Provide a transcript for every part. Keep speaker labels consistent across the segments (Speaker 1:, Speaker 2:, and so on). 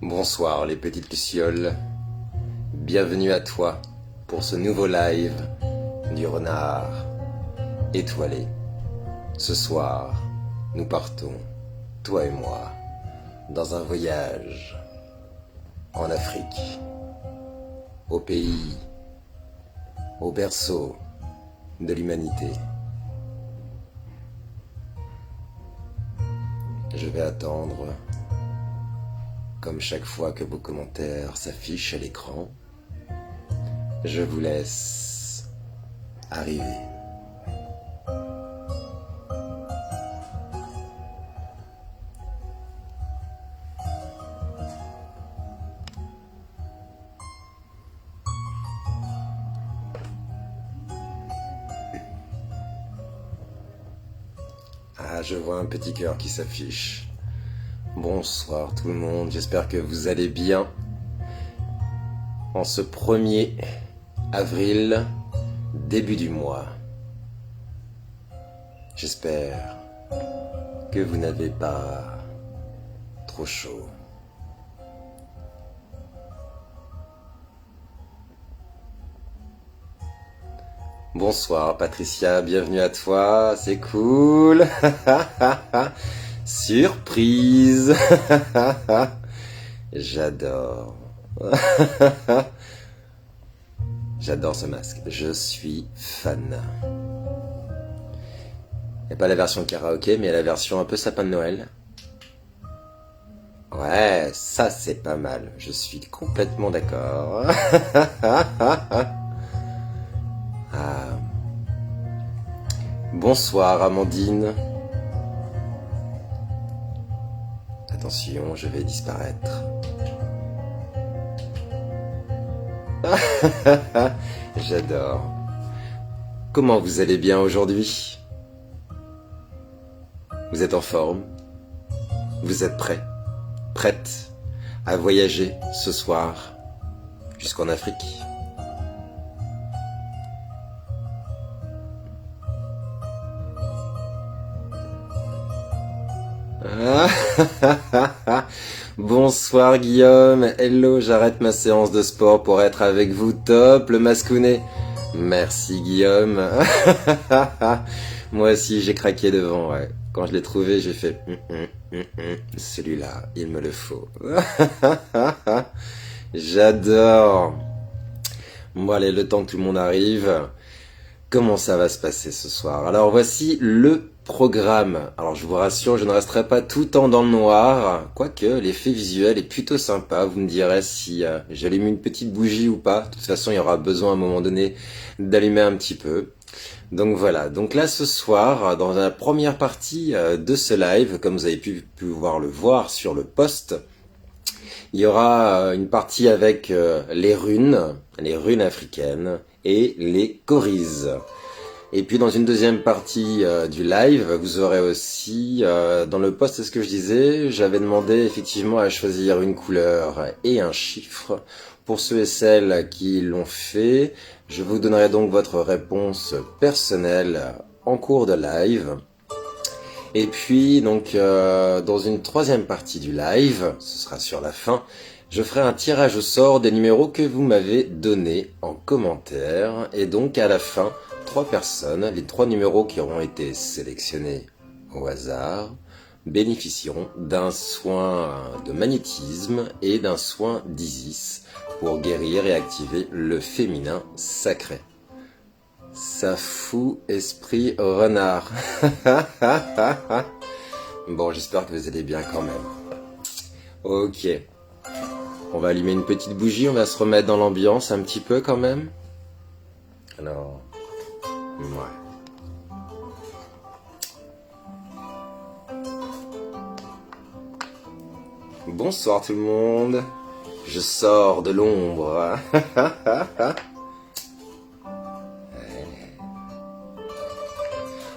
Speaker 1: Bonsoir les petites lucioles, bienvenue à toi pour ce nouveau live du renard étoilé. Ce soir, nous partons, toi et moi, dans un voyage en Afrique, au pays, au berceau de l'humanité. Je vais attendre, comme chaque fois que vos commentaires s'affichent à l'écran, je vous laisse arriver. Ah, je vois un petit cœur qui s'affiche. Bonsoir tout le monde, j'espère que vous allez bien. En ce 1er avril, début du mois. J'espère que vous n'avez pas trop chaud. Bonsoir Patricia, bienvenue à toi, c'est cool. Surprise. J'adore. J'adore ce masque, je suis fan. Il n'y a pas la version karaoké, mais il y a la version un peu sapin de Noël. Ouais, ça c'est pas mal, je suis complètement d'accord. Ah. Bonsoir Amandine. Attention, je vais disparaître. J'adore. Comment vous allez bien aujourd'hui? Vous êtes en forme? Vous êtes prêts? Prête à voyager ce soir jusqu'en Afrique? Bonsoir Guillaume, hello, j'arrête ma séance de sport pour être avec vous, top le mascounet. Merci Guillaume. Moi aussi j'ai craqué devant, ouais. Quand je l'ai trouvé j'ai fait celui-là, il me le faut. J'adore. Bon allez, le temps que tout le monde arrive, comment ça va se passer ce soir? Alors voici le programme. Alors je vous rassure, je ne resterai pas tout le temps dans le noir, quoique l'effet visuel est plutôt sympa. Vous me direz si j'allume une petite bougie ou pas. De toute façon, il y aura besoin à un moment donné d'allumer un petit peu. Donc voilà, donc là ce soir, dans la première partie de ce live, comme vous avez pu pouvoir le voir sur le post, il y aura une partie avec les runes africaines et les choris. Et puis dans une deuxième partie du live, vous aurez aussi, dans le post, c'est ce que je disais, j'avais demandé effectivement à choisir une couleur et un chiffre. Pour ceux et celles qui l'ont fait, je vous donnerai donc votre réponse personnelle en cours de live. Et puis donc dans une troisième partie du live, ce sera sur la fin, je ferai un tirage au sort des numéros que vous m'avez donnés en commentaire. Et donc à la fin, 3 personnes, les 3 numéros qui auront été sélectionnés au hasard, bénéficieront d'un soin de magnétisme et d'un soin d'Isis pour guérir et activer le féminin sacré. Ça fout esprit renard. Bon, j'espère que vous allez bien quand même. Ok. On va allumer une petite bougie, on va se remettre dans l'ambiance un petit peu quand même. Alors... ouais. Bonsoir tout le monde. Je sors de l'ombre.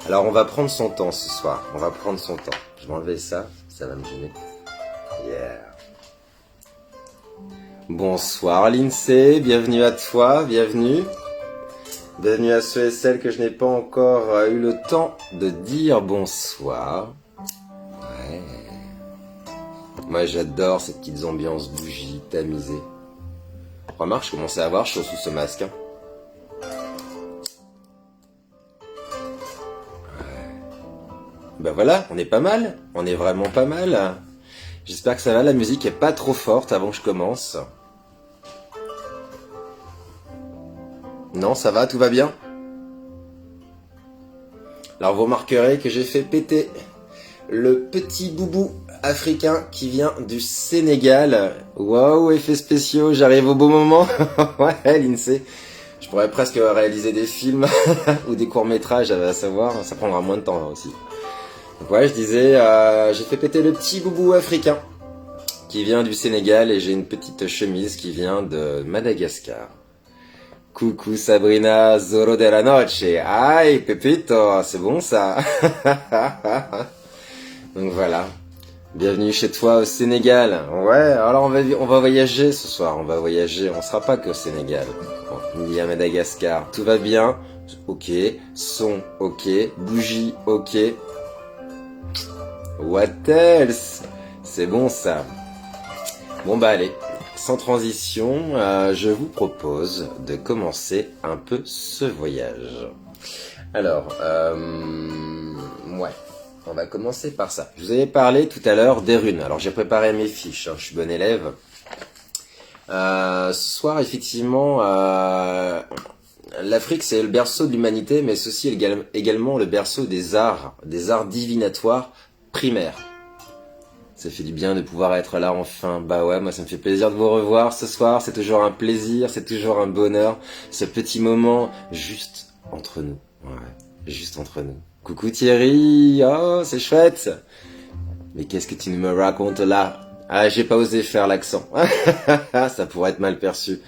Speaker 1: Alors on va prendre son temps ce soir. On va prendre son temps. Je vais enlever ça, ça va me gêner. Yeah. Bonsoir Lindsay, bienvenue à toi, bienvenue. Bienvenue à ceux et celles que je n'ai pas encore eu le temps de dire bonsoir. Ouais. Moi j'adore ces petites ambiances bougies, tamisées. Remarque, je commençais à avoir chaud sous ce masque. Hein. Ben voilà, on est pas mal. On est vraiment pas mal. J'espère que ça va, la musique est pas trop forte avant que je commence. Non, ça va, tout va bien. Alors vous remarquerez que j'ai fait péter le petit boubou africain qui vient du Sénégal. Waouh, effets spéciaux, j'arrive au beau moment. Ouais, l'INSEE. Je pourrais presque réaliser des films ou des courts-métrages, à savoir, ça prendra moins de temps là aussi. Donc ouais, je disais, j'ai fait péter le petit boubou africain qui vient du Sénégal et j'ai une petite chemise qui vient de Madagascar. Coucou Sabrina, Zorro de la Noche. Aïe, Pepito, c'est bon ça. Donc voilà. Bienvenue chez toi au Sénégal. Ouais, alors on va voyager ce soir, on va voyager, on sera pas qu'au Sénégal. Bon, ni à Madagascar, tout va bien. Ok, son, ok, bougie, ok. What else? C'est bon ça. Bon bah allez, sans transition, je vous propose de commencer un peu ce voyage. Alors, ouais, on va commencer par ça. Je vous avais parlé tout à l'heure des runes. Alors j'ai préparé mes fiches, hein, je suis bon élève. Ce soir, effectivement, l'Afrique c'est le berceau de l'humanité, mais c'est aussi également le berceau des arts divinatoires primaires. Ça fait du bien de pouvoir être là enfin. Bah ouais, moi ça me fait plaisir de vous revoir ce soir. C'est toujours un plaisir, c'est toujours un bonheur. Ce petit moment juste entre nous. Ouais, juste entre nous. Coucou Thierry, oh c'est chouette. Mais qu'est-ce que tu me racontes là? Ah, j'ai pas osé faire l'accent. Ça pourrait être mal perçu.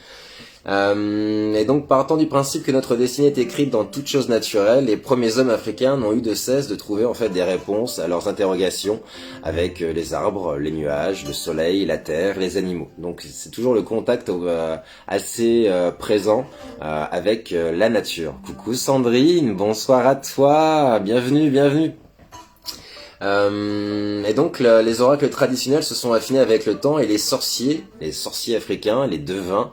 Speaker 1: Et donc partant du principe que notre destinée est écrite dans toute chose naturelle, les premiers hommes africains n'ont eu de cesse de trouver en fait des réponses à leurs interrogations avec les arbres, les nuages, le soleil, la terre, les animaux. Donc c'est toujours le contact assez présent avec la nature. Coucou Sandrine, bonsoir à toi, bienvenue, bienvenue. Et donc les oracles traditionnels se sont affinés avec le temps et les sorciers africains, les devins,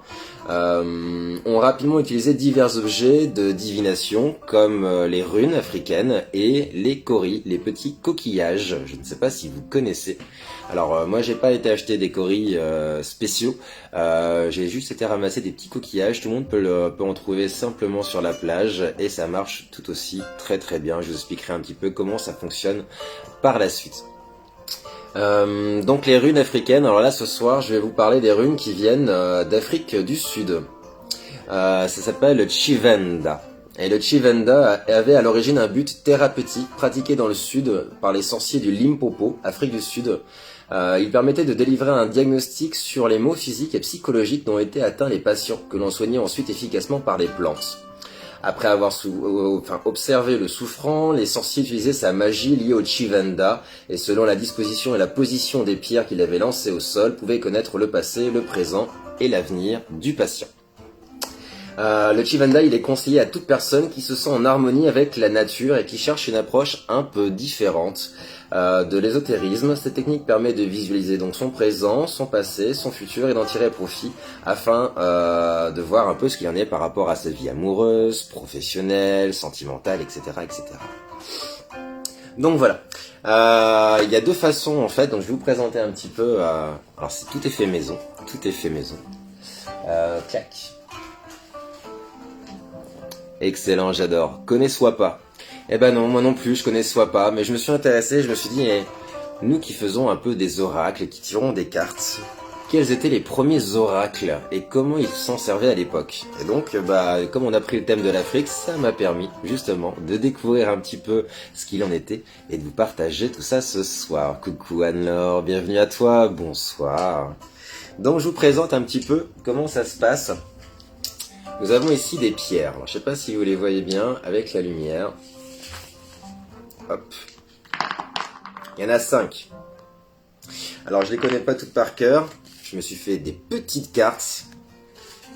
Speaker 1: ont rapidement utilisé divers objets de divination comme les runes africaines et les coris, les petits coquillages. Je ne sais pas si vous connaissez. Alors moi j'ai pas été acheter des coris spéciaux, j'ai juste été ramasser des petits coquillages. Tout le monde peut en trouver simplement sur la plage et ça marche tout aussi très très bien. Je vous expliquerai un petit peu comment ça fonctionne par la suite. Donc les runes africaines, alors là ce soir je vais vous parler des runes qui viennent d'Afrique du Sud. Ça s'appelle le Chivenda. Et le Chivenda avait à l'origine un but thérapeutique pratiqué dans le sud par les sorciers du Limpopo, Afrique du Sud. Il permettait de délivrer un diagnostic sur les maux physiques et psychologiques dont étaient atteints les patients, que l'on soignait ensuite efficacement par les plantes. Après avoir observé le souffrant, les sorciers utilisaient sa magie liée au Chivenda, et selon la disposition et la position des pierres qu'il avait lancées au sol, pouvaient connaître le passé, le présent et l'avenir du patient. Le Chivenda, il est conseillé à toute personne qui se sent en harmonie avec la nature et qui cherche une approche un peu différente de l'ésotérisme. Cette technique permet de visualiser donc son présent, son passé, son futur et d'en tirer profit afin de voir un peu ce qu'il en est par rapport à sa vie amoureuse, professionnelle, sentimentale, etc., etc. Donc voilà. Il y a deux façons en fait, donc je vais vous présenter un petit peu. Alors tout est fait maison, tout est fait maison. Clac. Excellent, j'adore. Connais-soit pas. Eh ben non, moi non plus, je connais-soit pas, mais je me suis intéressé, je me suis dit, nous qui faisons un peu des oracles, qui tirons des cartes, quels étaient les premiers oracles et comment ils s'en servaient à l'époque? Et donc, comme on a pris le thème de l'Afrique, ça m'a permis justement de découvrir un petit peu ce qu'il en était et de vous partager tout ça ce soir. Coucou Anne-Laure, bienvenue à toi, bonsoir. Donc je vous présente un petit peu comment ça se passe. Nous avons ici des pierres. Alors, je ne sais pas si vous les voyez bien avec la lumière. Hop. Il y en a 5. Alors, je les connais pas toutes par cœur. Je me suis fait des petites cartes.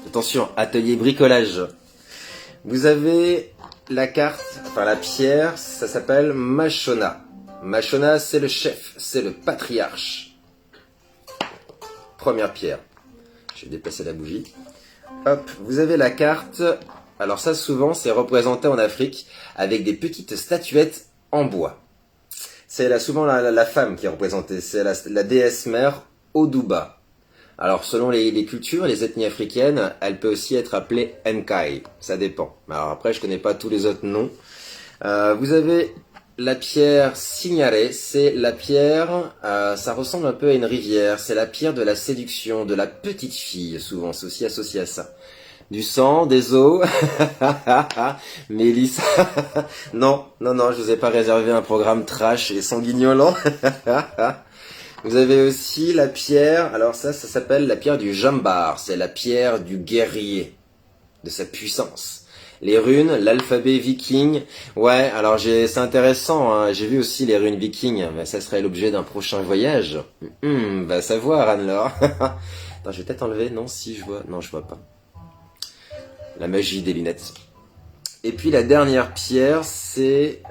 Speaker 1: Attention, atelier bricolage. Vous avez la carte, enfin la pierre, ça s'appelle Mashona. Mashona, c'est le chef, c'est le patriarche. première pierre. Je vais déplacer la bougie. Hop, vous avez la carte. Alors ça, souvent, c'est représenté en Afrique avec des petites statuettes en bois. C'est là souvent la femme qui est représentée. C'est la déesse mère Oduba. Alors, selon les cultures, les ethnies africaines, elle peut aussi être appelée Nkai. Ça dépend. Alors après, je connais pas tous les autres noms. Vous avez la pierre Signare. C'est la pierre, ça ressemble un peu à une rivière. C'est la pierre de la séduction, de la petite fille, souvent. C'est aussi associé à ça. Du sang, des os. Mélissa. Non, je vous ai pas réservé un programme trash et sanguignolant. Vous avez aussi la pierre, alors ça s'appelle la pierre du Jambar, c'est la pierre du guerrier, de sa puissance. Les runes, l'alphabet viking, ouais, alors c'est intéressant, hein. J'ai vu aussi les runes viking, mais ça serait l'objet d'un prochain voyage. Va savoir, Anne-Laure. Attends, je vais peut-être enlever, non, si je vois, non, je vois pas. La magie des lunettes. Et puis la dernière pierre, c'est...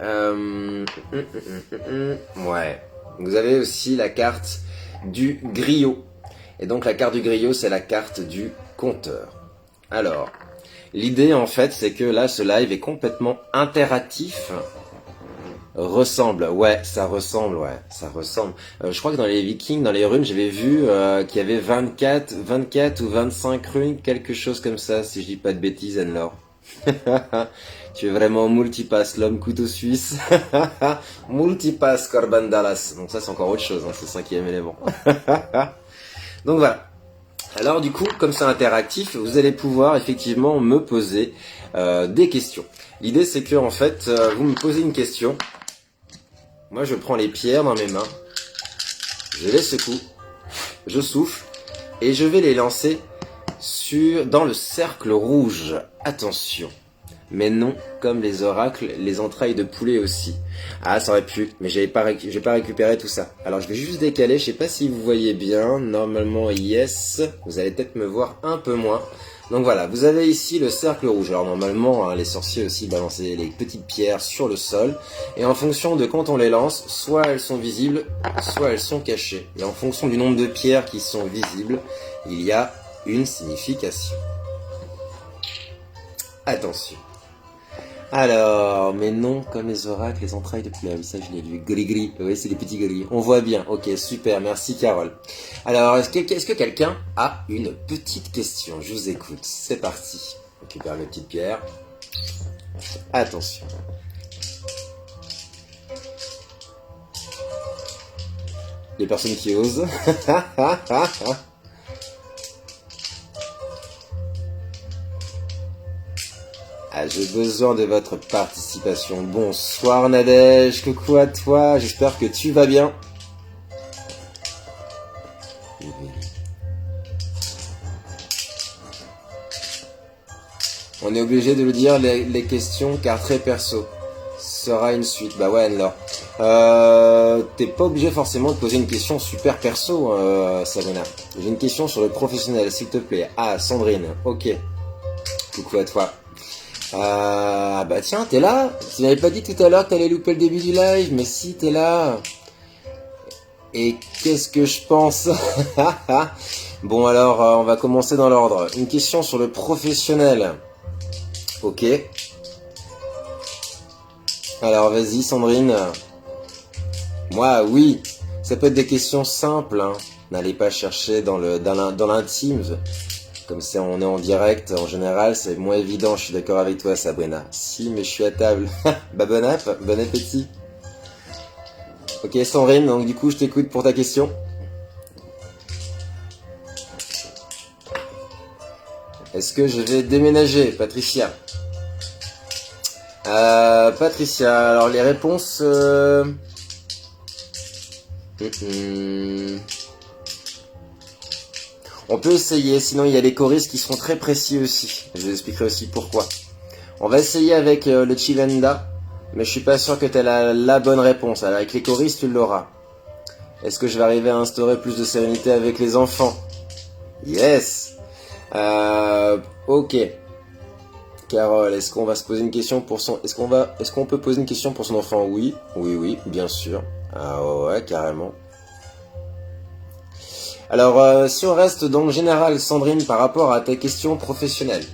Speaker 1: ouais. Vous avez aussi la carte du griot. Et donc la carte du griot, c'est la carte du compteur. Alors, l'idée en fait, c'est que là, ce live est complètement interactif. Ouais, ça ressemble. Je crois que dans les Vikings, dans les runes, j'avais vu qu'il y avait 24 ou 25 runes, quelque chose comme ça, si je dis pas de bêtises, Anne-Laure. Tu es vraiment multipass, l'homme couteau suisse. Multipass Corban Dallas. Donc ça, c'est encore autre chose, hein, c'est le 5e élément. Donc voilà. Alors du coup, comme c'est interactif, vous allez pouvoir effectivement me poser des questions. L'idée, c'est que en fait, vous me posez une question. Moi, je prends les pierres dans mes mains. Je les secoue. Je souffle. Et je vais les lancer dans le cercle rouge. Attention. Mais non, comme les oracles, les entrailles de poulet aussi. Ah, ça aurait pu, mais j'ai pas récupéré tout ça. Alors je vais juste décaler, je sais pas si vous voyez bien. Normalement, yes. Vous allez peut-être me voir un peu moins. Donc voilà, vous avez ici le cercle rouge. Alors normalement, hein, les sorciers aussi balançaient les petites pierres sur le sol. Et en fonction de quand on les lance, soit elles sont visibles, soit elles sont cachées. Et en fonction du nombre de pierres qui sont visibles, il y a une signification. Attention. Alors, mais non, comme les oracles, les entrailles de poulet. Oui, ça je l'ai lu. Gris-gris. Oui, c'est des petits gris. On voit bien. Ok, super. Merci, Carole. Alors, est-ce que quelqu'un a une petite question? Je vous écoute. C'est parti. On récupère mes petites pierres. Attention. Les personnes qui osent. Ah, j'ai besoin de votre participation. Bonsoir Nadège, coucou à toi, j'espère que tu vas bien. On est obligé de le dire, les questions, car très perso. Sera une suite. Bah ouais, Anne-Laure. T'es pas obligé forcément de poser une question super perso, Sabrina. J'ai une question sur le professionnel, s'il te plaît. Ah, Sandrine, ok. Coucou à toi. Bah tiens, t'es là. Tu m'avais pas dit tout à l'heure que t'allais louper le début du live, mais si, t'es là. Et qu'est-ce que je pense? Bon alors, on va commencer dans l'ordre. Une question sur le professionnel. Ok. Alors vas-y Sandrine. Moi, oui. Ça peut être des questions simples, hein. N'allez pas chercher dans l'intime. Comme ça, on est en direct, en général, c'est moins évident. Je suis d'accord avec toi, Sabrina. Si, mais je suis à table. Bah, bon appétit. Ok, Sandrine, donc du coup, je t'écoute pour ta question. Est-ce que je vais déménager, Patricia? Patricia, alors les réponses... On peut essayer, sinon il y a les choristes qui seront très précis aussi. Je vous expliquerai aussi pourquoi. On va essayer avec le Chivenda, mais je suis pas sûr que tu as la bonne réponse. Alors avec les choristes, tu l'auras. Est-ce que je vais arriver à instaurer plus de sérénité avec les enfants? Yes. Ok. Carole, est-ce qu'on va se poser une question pour son... Est-ce qu'on peut poser une question pour son enfant? Oui, bien sûr. Ah ouais, carrément. Alors, si on reste dans le général, Sandrine, par rapport à tes questions professionnelles.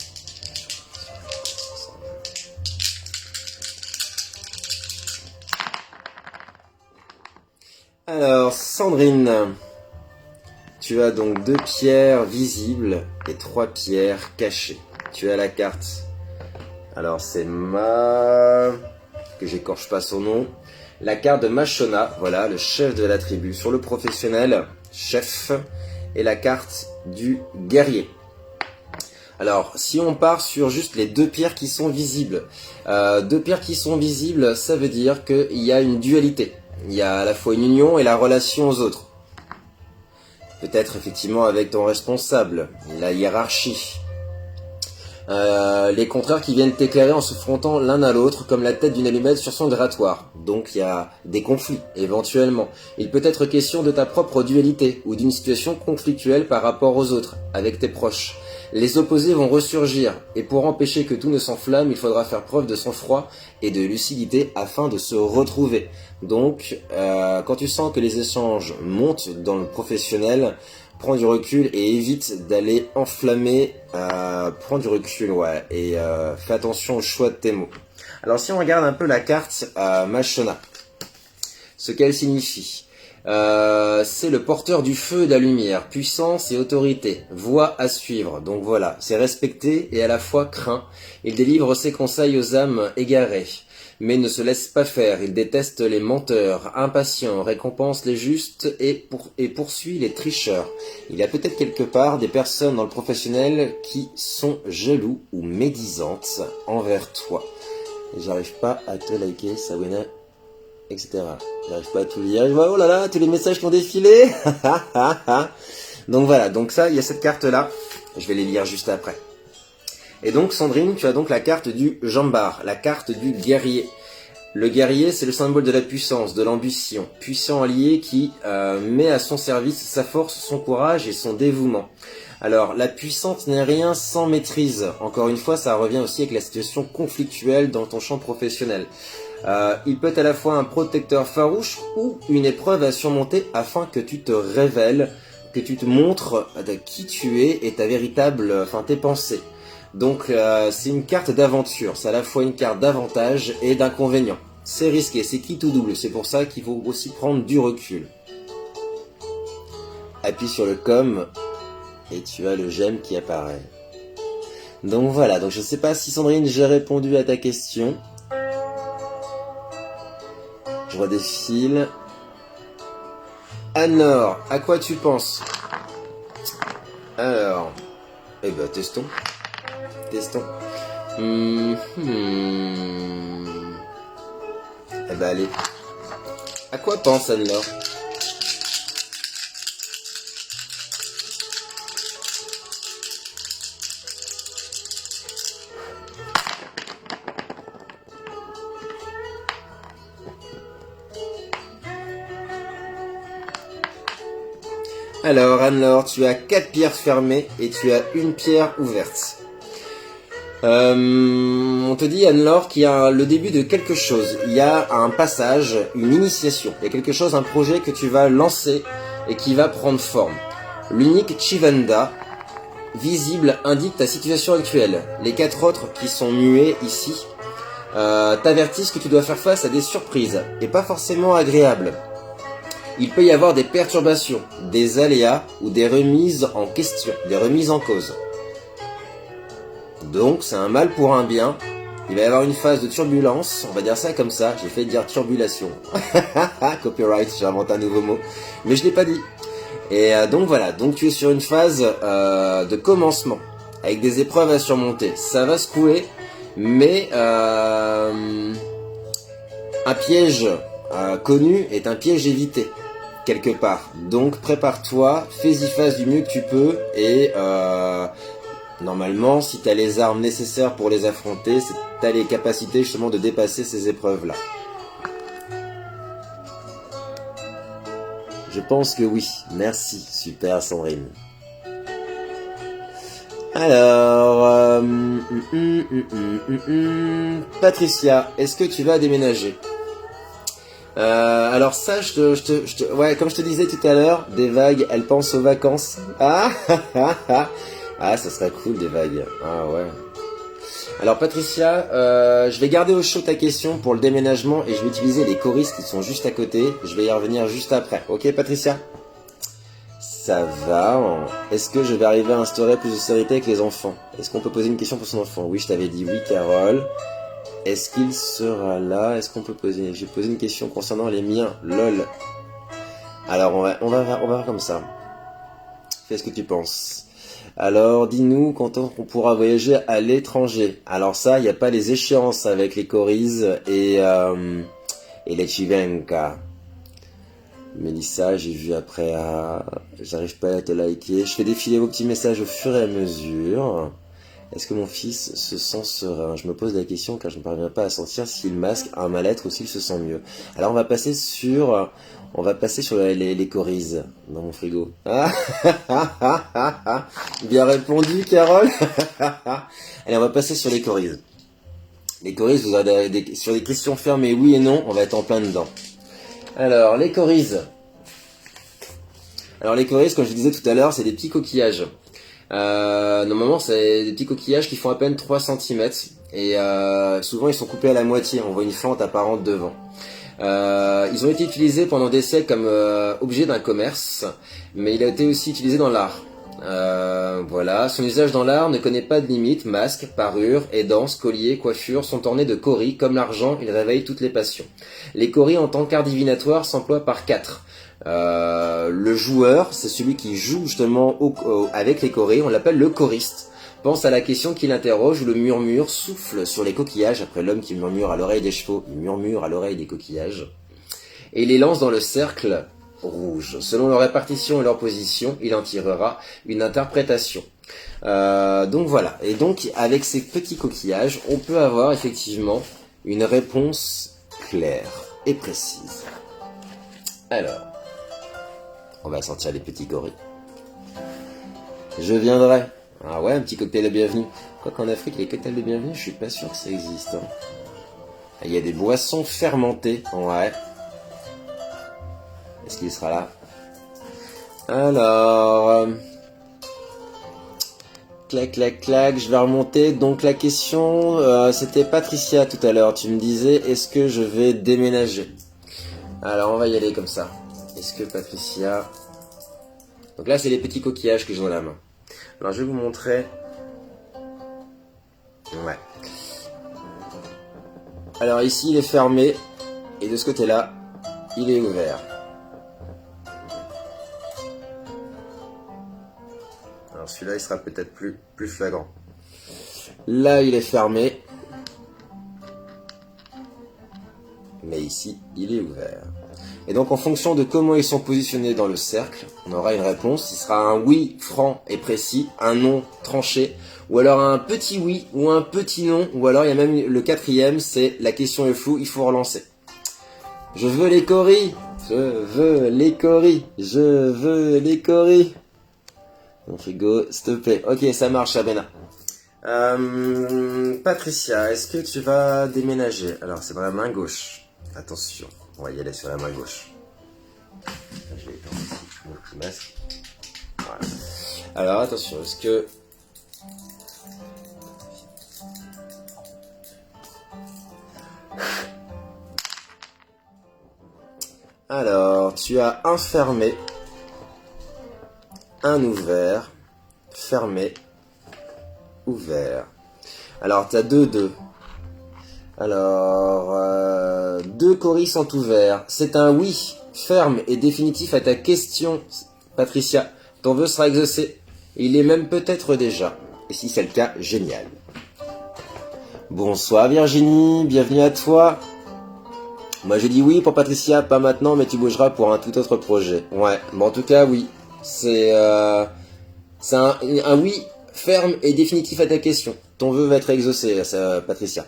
Speaker 1: Alors, Sandrine, tu as donc 2 pierres visibles et 3 pierres cachées. Tu as la carte. Alors, c'est que j'écorche pas son nom. La carte de Mashona, voilà, le chef de la tribu. Sur le professionnel, chef. Et la carte du guerrier. Alors, si on part sur juste les 2 pierres qui sont visibles. 2 pierres qui sont visibles, ça veut dire qu'il y a une dualité. Il y a à la fois une union et la relation aux autres. Peut-être effectivement avec ton responsable, la hiérarchie. Les contraires qui viennent t'éclairer en se frontant l'un à l'autre comme la tête d'une allumette sur son grattoir. Donc il y a des conflits, éventuellement. Il peut être question de ta propre dualité ou d'une situation conflictuelle par rapport aux autres, avec tes proches. Les opposés vont ressurgir, et pour empêcher que tout ne s'enflamme, il faudra faire preuve de sang-froid et de lucidité afin de se retrouver. Donc, quand tu sens que les échanges montent dans le professionnel, prends du recul et évite d'aller enflammer. Prends du recul, ouais, et fais attention au choix de tes mots. Alors, si on regarde un peu la carte Mashona, ce qu'elle signifie. C'est le porteur du feu et de la lumière, puissance et autorité, voie à suivre. Donc voilà, c'est respecté et à la fois craint. Il délivre ses conseils aux âmes égarées, mais ne se laisse pas faire. Il déteste les menteurs, impatients, récompense les justes et poursuit les tricheurs. Il y a peut-être quelque part des personnes dans le professionnel qui sont jaloux ou médisantes envers toi. J'arrive pas à te liker, Sawena, etc. J'arrive pas à tout lire. Je vois, oh là là, tous les messages qui ont défilé. Donc voilà, donc ça, il y a cette carte-là. Je vais les lire juste après. Et donc, Sandrine, tu as donc la carte du Jambar, la carte du guerrier. Le guerrier, c'est le symbole de la puissance, de l'ambition. Puissant allié qui met à son service sa force, son courage et son dévouement. Alors, la puissance n'est rien sans maîtrise. Encore une fois, ça revient aussi avec la situation conflictuelle dans ton champ professionnel. Il peut être à la fois un protecteur farouche ou une épreuve à surmonter afin que tu te révèles, que tu te montres de qui tu es et ta véritable, tes pensées. Donc c'est une carte d'aventure, c'est à la fois une carte d'avantage et d'inconvénient. C'est risqué, c'est qui tout double, c'est pour ça qu'il faut aussi prendre du recul. Appuie sur le com et tu as le j'aime qui apparaît. Donc voilà, donc je sais pas si Sandrine j'ai répondu à ta question. Je redéfile. Anne-Laure, à quoi tu penses? Alors, eh ben testons. Testons. Eh ben allez. À quoi pense Anne-Laure? Alors Anne-Laure, tu as 4 pierres fermées et tu as une pierre ouverte. On te dit Anne-Laure qu'il y a le début de quelque chose. Il y a un passage, une initiation. Il y a quelque chose, un projet que tu vas lancer et qui va prendre forme. L'unique Chivanda visible indique ta situation actuelle. Les 4 autres qui sont muets ici t'avertissent que tu dois faire face à des surprises et pas forcément agréables. Il peut y avoir des perturbations, des aléas ou des remises en question, des remises en cause. Donc c'est un mal pour un bien. Il va y avoir une phase de turbulence, on va dire ça comme ça, j'ai fait dire turbulation. Copyright, j'ai inventé un nouveau mot, mais je l'ai pas dit. Et donc voilà, donc tu es sur une phase de commencement, avec des épreuves à surmonter. Ça va secouer, mais un piège connu est un piège évité, quelque part. Donc prépare-toi, fais-y face du mieux que tu peux, et normalement, si tu as les armes nécessaires pour les affronter, tu as les capacités justement de dépasser ces épreuves-là. Je pense que oui. Merci. Super Sandrine. Alors, Patricia, est-ce que tu vas déménager? Alors ça, ouais, comme je te disais tout à l'heure, des vagues, elles pensent aux vacances. Ah, ah, ça serait cool des vagues. Ah ouais. Alors Patricia, je vais garder au chaud ta question pour le déménagement et je vais utiliser les choristes qui sont juste à côté. Je vais y revenir juste après. Ok Patricia? Ça va. Est-ce que je vais arriver à instaurer plus de sérénité avec les enfants? Est-ce qu'on peut poser une question pour son enfant? Oui, je t'avais dit oui, Carole. Est-ce qu'il sera là? Est-ce qu'on peut poser... J'ai posé une question concernant les miens. Lol. Alors, on va voir comme ça. Fais ce que tu penses. Alors, dis-nous quand on pourra voyager à l'étranger. Alors ça, il n'y a pas les échéances avec les Coris et les Chivenka. Mélissa, j'ai vu après. J'arrive pas à te liker. Je fais défiler vos petits messages au fur et à mesure. Est-ce que mon fils se sent serein? Je me pose la question car je ne parviens pas à sentir s'il masque un mal-être ou s'il se sent mieux. Alors on va passer sur les coris dans mon frigo. Bien répondu, Carole. Allez, on va passer sur les coris. Les coris, vous aurez sur des questions fermées, oui et non, on va être en plein dedans. Alors, les coris. Alors les coris, comme je disais tout à l'heure, c'est des petits coquillages. Normalement, c'est des petits coquillages qui font à peine 3 cm. Et souvent, ils sont coupés à la moitié. On voit une fente apparente devant. Ils ont été utilisés pendant des siècles comme objet d'un commerce. Mais il a été aussi utilisé dans l'art. Voilà. Son usage dans l'art ne connaît pas de limite. Masques, parures, aidances, colliers, coiffures sont ornés de coris. Comme l'argent, il réveille toutes les passions. Les coris en tant qu'art divinatoire s'emploient par 4. Le joueur, c'est celui qui joue justement avec les coris, on l'appelle le choriste. Pense à la question qu'il interroge où le murmure souffle sur les coquillages, après l'homme qui murmure à l'oreille des chevaux, il murmure à l'oreille des coquillages, et il les lance dans le cercle rouge. Selon leur répartition et leur position, il en tirera une interprétation. Donc voilà, et donc avec ces petits coquillages, on peut avoir effectivement une réponse claire et précise. Alors, on va sortir les petits gorilles. Je viendrai. Ah ouais, un petit cocktail de bienvenue. Quoi qu'en Afrique, les cocktails de bienvenue, je suis pas sûr que ça existe. Hein. Il y a des boissons fermentées. Ouais. Est-ce qu'il sera là? Alors... Clac, clac, clac, je vais remonter. Donc la question, c'était Patricia tout à l'heure. Tu me disais, est-ce que je vais déménager? Alors on va y aller comme ça. Est-ce que Patricia... Donc là, c'est les petits coquillages que j'ai dans la main. Alors, je vais vous montrer. Ouais. Alors ici, il est fermé. Et de ce côté-là, il est ouvert. Alors celui-là, il sera peut-être plus flagrant. Là, il est fermé. Mais ici, il est ouvert. Et donc en fonction de comment ils sont positionnés dans le cercle, on aura une réponse. Il sera un oui franc et précis, un non tranché, ou alors un petit oui ou un petit non, ou alors il y a même le quatrième, c'est la question est floue, il faut relancer. Je veux les coris, je veux les coris, je veux les coris. Mon frigo, s'il te plaît. Ok, ça marche, Abena. Patricia, est-ce que tu vas déménager? Alors c'est dans la main gauche. Attention. On va y aller sur la main gauche. Je vais étendre ici mon petit masque. Voilà. Alors attention, est-ce que... Alors, tu as un fermé, un ouvert, fermé, ouvert. Alors, tu as deux. Alors, deux coris sont ouverts. C'est un oui, ferme et définitif à ta question, Patricia. Ton vœu sera exaucé. Il est même peut-être déjà. Et si c'est le cas, génial. Bonsoir Virginie, bienvenue à toi. Moi j'ai dit oui pour Patricia, pas maintenant, mais tu bougeras pour un tout autre projet. Ouais, mais en tout cas oui. C'est un oui ferme et définitif à ta question. Ton vœu va être exaucé, Patricia.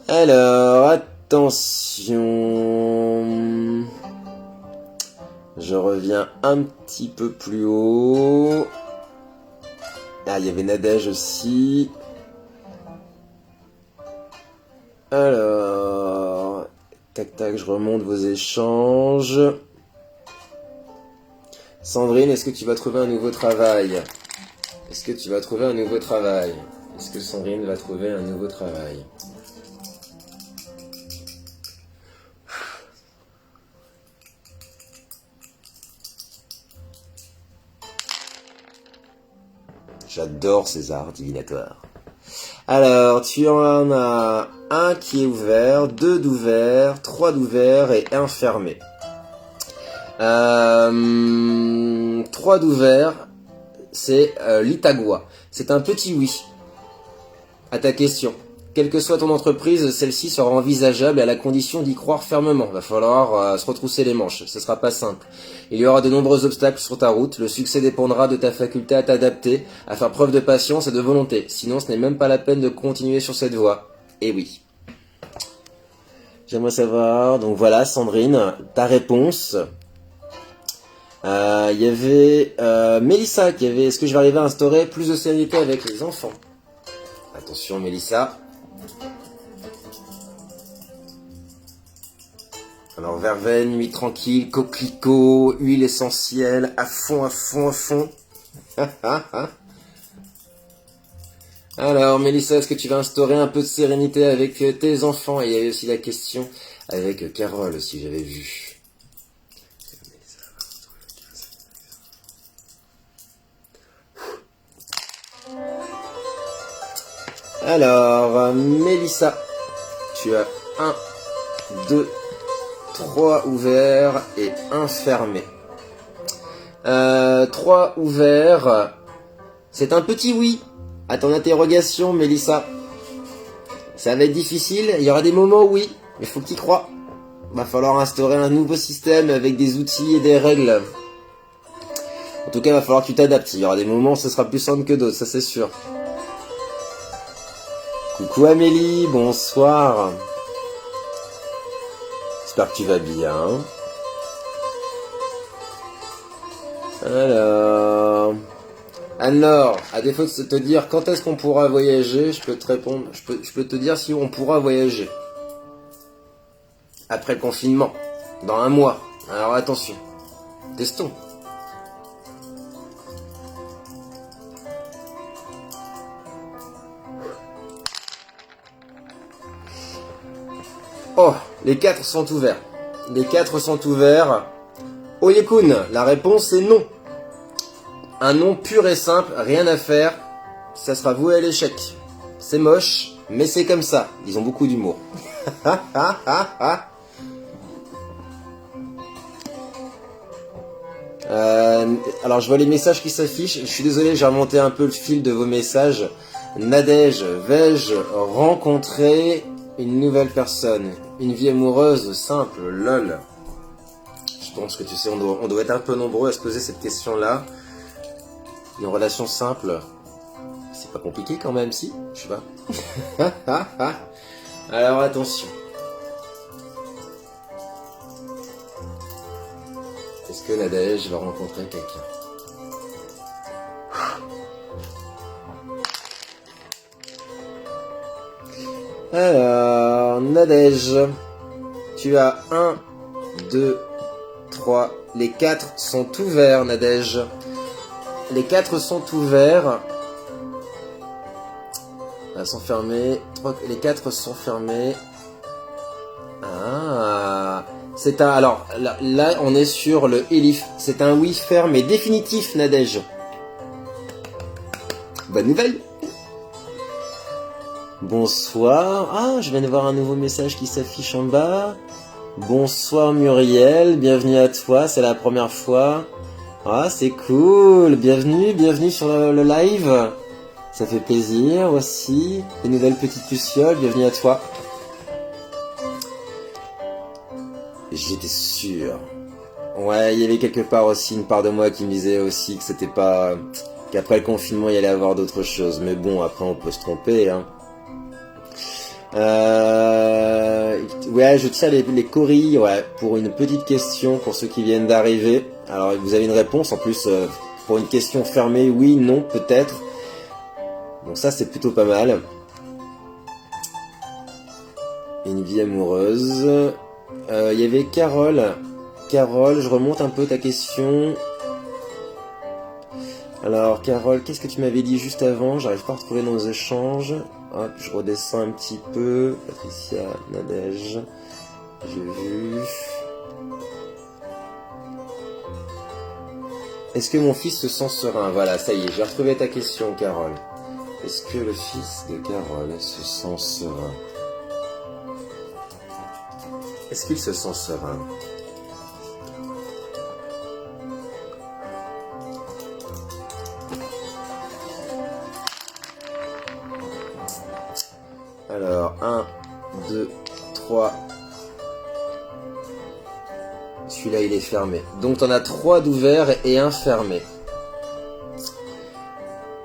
Speaker 1: Alors, attention. Je reviens un petit peu plus haut. Ah, il y avait Nadège aussi. Alors, Tac, tac, je remonte vos échanges. Sandrine, est-ce que tu vas trouver un nouveau travail? Est-ce que tu vas trouver un nouveau travail? Est-ce que Sandrine va trouver un nouveau travail? J'adore ces arts divinatoires. Alors, tu en as un qui est ouvert, deux d'ouvert, trois d'ouvert et un fermé. Trois d'ouvert, c'est l'Itagua. C'est un petit oui à ta question. Quelle que soit ton entreprise, celle-ci sera envisageable à la condition d'y croire fermement. Va falloir se retrousser les manches, ce sera pas simple. Il y aura de nombreux obstacles sur ta route, le succès dépendra de ta faculté à t'adapter, à faire preuve de patience et de volonté. Sinon, ce n'est même pas la peine de continuer sur cette voie. Et oui. J'aimerais savoir, donc voilà Sandrine, ta réponse. Il y avait Mélissa qui avait, est-ce que je vais arriver à instaurer plus de sérénité avec les enfants? Attention Mélissa. Alors verveine, nuit tranquille, coquelicot, huile essentielle, à fond, à fond, à fond. Alors Mélissa, est-ce que tu vas instaurer un peu de sérénité avec tes enfants? Et il y avait aussi la question avec Carole aussi, j'avais vu. Alors, Mélissa, tu as 1, 2, 3 ouverts et 1 fermé. 3 ouverts, c'est un petit oui à ton interrogation, Mélissa. Ça va être difficile, il y aura des moments oui, mais faut que tu y crois. Va falloir instaurer un nouveau système avec des outils et des règles. En tout cas, il va falloir que tu t'adaptes. Il y aura des moments où ce sera plus simple que d'autres, ça c'est sûr. Coucou Amélie, bonsoir. J'espère que tu vas bien. Alors, Anne-Laure, à défaut de te dire quand est-ce qu'on pourra voyager, je peux te répondre, je peux te dire si on pourra voyager. Après le confinement, dans 1 mois. Alors attention, testons. Oh, les 4 sont ouverts. Les 4 sont ouverts. Oyekun, la réponse est non. Un non pur et simple, rien à faire. Ça sera voué à l'échec. C'est moche, mais c'est comme ça. Ils ont beaucoup d'humour. Alors je vois les messages qui s'affichent. Je suis désolé, j'ai remonté un peu le fil de vos messages. Nadège, vais-je rencontrer une nouvelle personne? Une vie amoureuse simple, lol. Je pense que tu sais, on doit être un peu nombreux à se poser cette question-là. Une relation simple, c'est pas compliqué quand même, si? Je sais pas. Alors attention. Est-ce que Nadège va rencontrer quelqu'un? Alors, Nadège, tu as 1, 2, 3, les 4 sont ouverts, Nadège. Les 4 sont ouverts. Elles sont fermées. Les 4 sont fermés. Ah, c'est un. Alors là, on est sur le Elif. C'est un oui ferme et définitif, Nadège. Bonne nouvelle. Bonsoir. Ah, je viens de voir un nouveau message qui s'affiche en bas. Bonsoir Muriel, bienvenue à toi, c'est la première fois. Ah, c'est cool. Bienvenue sur le live. Ça fait plaisir aussi. Des nouvelles petites lucioles, bienvenue à toi. J'étais sûr. Ouais, il y avait quelque part aussi une part de moi qui me disait aussi que c'était pas... qu'après le confinement, il y allait avoir d'autres choses. Mais bon, après, on peut se tromper, hein. Ouais, je tire les corilles, ouais, pour une petite question pour ceux qui viennent d'arriver. Alors, vous avez une réponse, en plus, pour une question fermée, oui, non, peut-être. Donc ça, c'est plutôt pas mal. Une vie amoureuse. Il y avait Carole. Carole, je remonte un peu ta question. Alors, Carole, qu'est-ce que tu m'avais dit juste avant? J'arrive pas à retrouver nos échanges. Hop, je redescends un petit peu. Patricia, Nadège, j'ai vu. Est-ce que mon fils se sent serein? Voilà, ça y est, j'ai retrouvé ta question, Carole. Est-ce que le fils de Carole se sent serein? Est-ce qu'il se sent serein? Alors, 1, 2, 3. Celui-là, il est fermé. Donc, t'en as 3 d'ouverts et 1 fermé.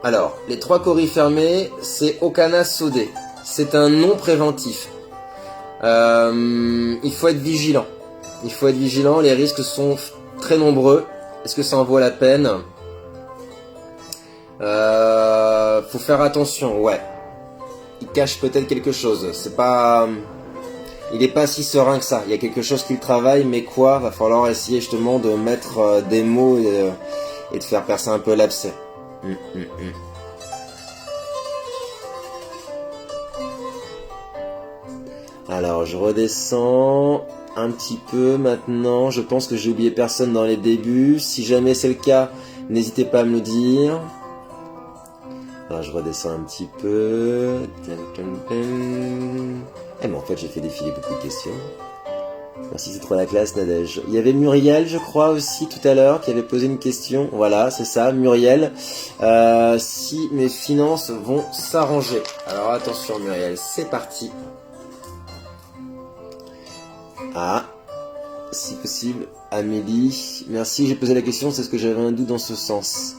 Speaker 1: Alors, les 3 coris fermés, c'est Okana Sodé. C'est un non préventif. Il faut être vigilant. Il faut être vigilant, les risques sont très nombreux. Est-ce que ça en vaut la peine? Faut faire attention, ouais. Il cache peut-être quelque chose. C'est pas... Il est pas si serein que ça. Il y a quelque chose qu'il travaille, mais quoi? Va falloir essayer justement de mettre des mots et de faire percer un peu l'abcès. Alors, je redescends un petit peu maintenant. Je pense que j'ai oublié personne dans les débuts. Si jamais c'est le cas, n'hésitez pas à me le dire. Alors, je redescends un petit peu. Eh mais en fait, j'ai fait défiler beaucoup de questions. Merci, c'est trop la classe, Nadège. Il y avait Muriel, je crois, aussi, tout à l'heure, qui avait posé une question. Voilà, c'est ça, Muriel. Si mes finances vont s'arranger. Alors, attention, Muriel, c'est parti. Ah, si possible, Amélie. Merci, j'ai posé la question, c'est ce que j'avais un doute dans ce sens.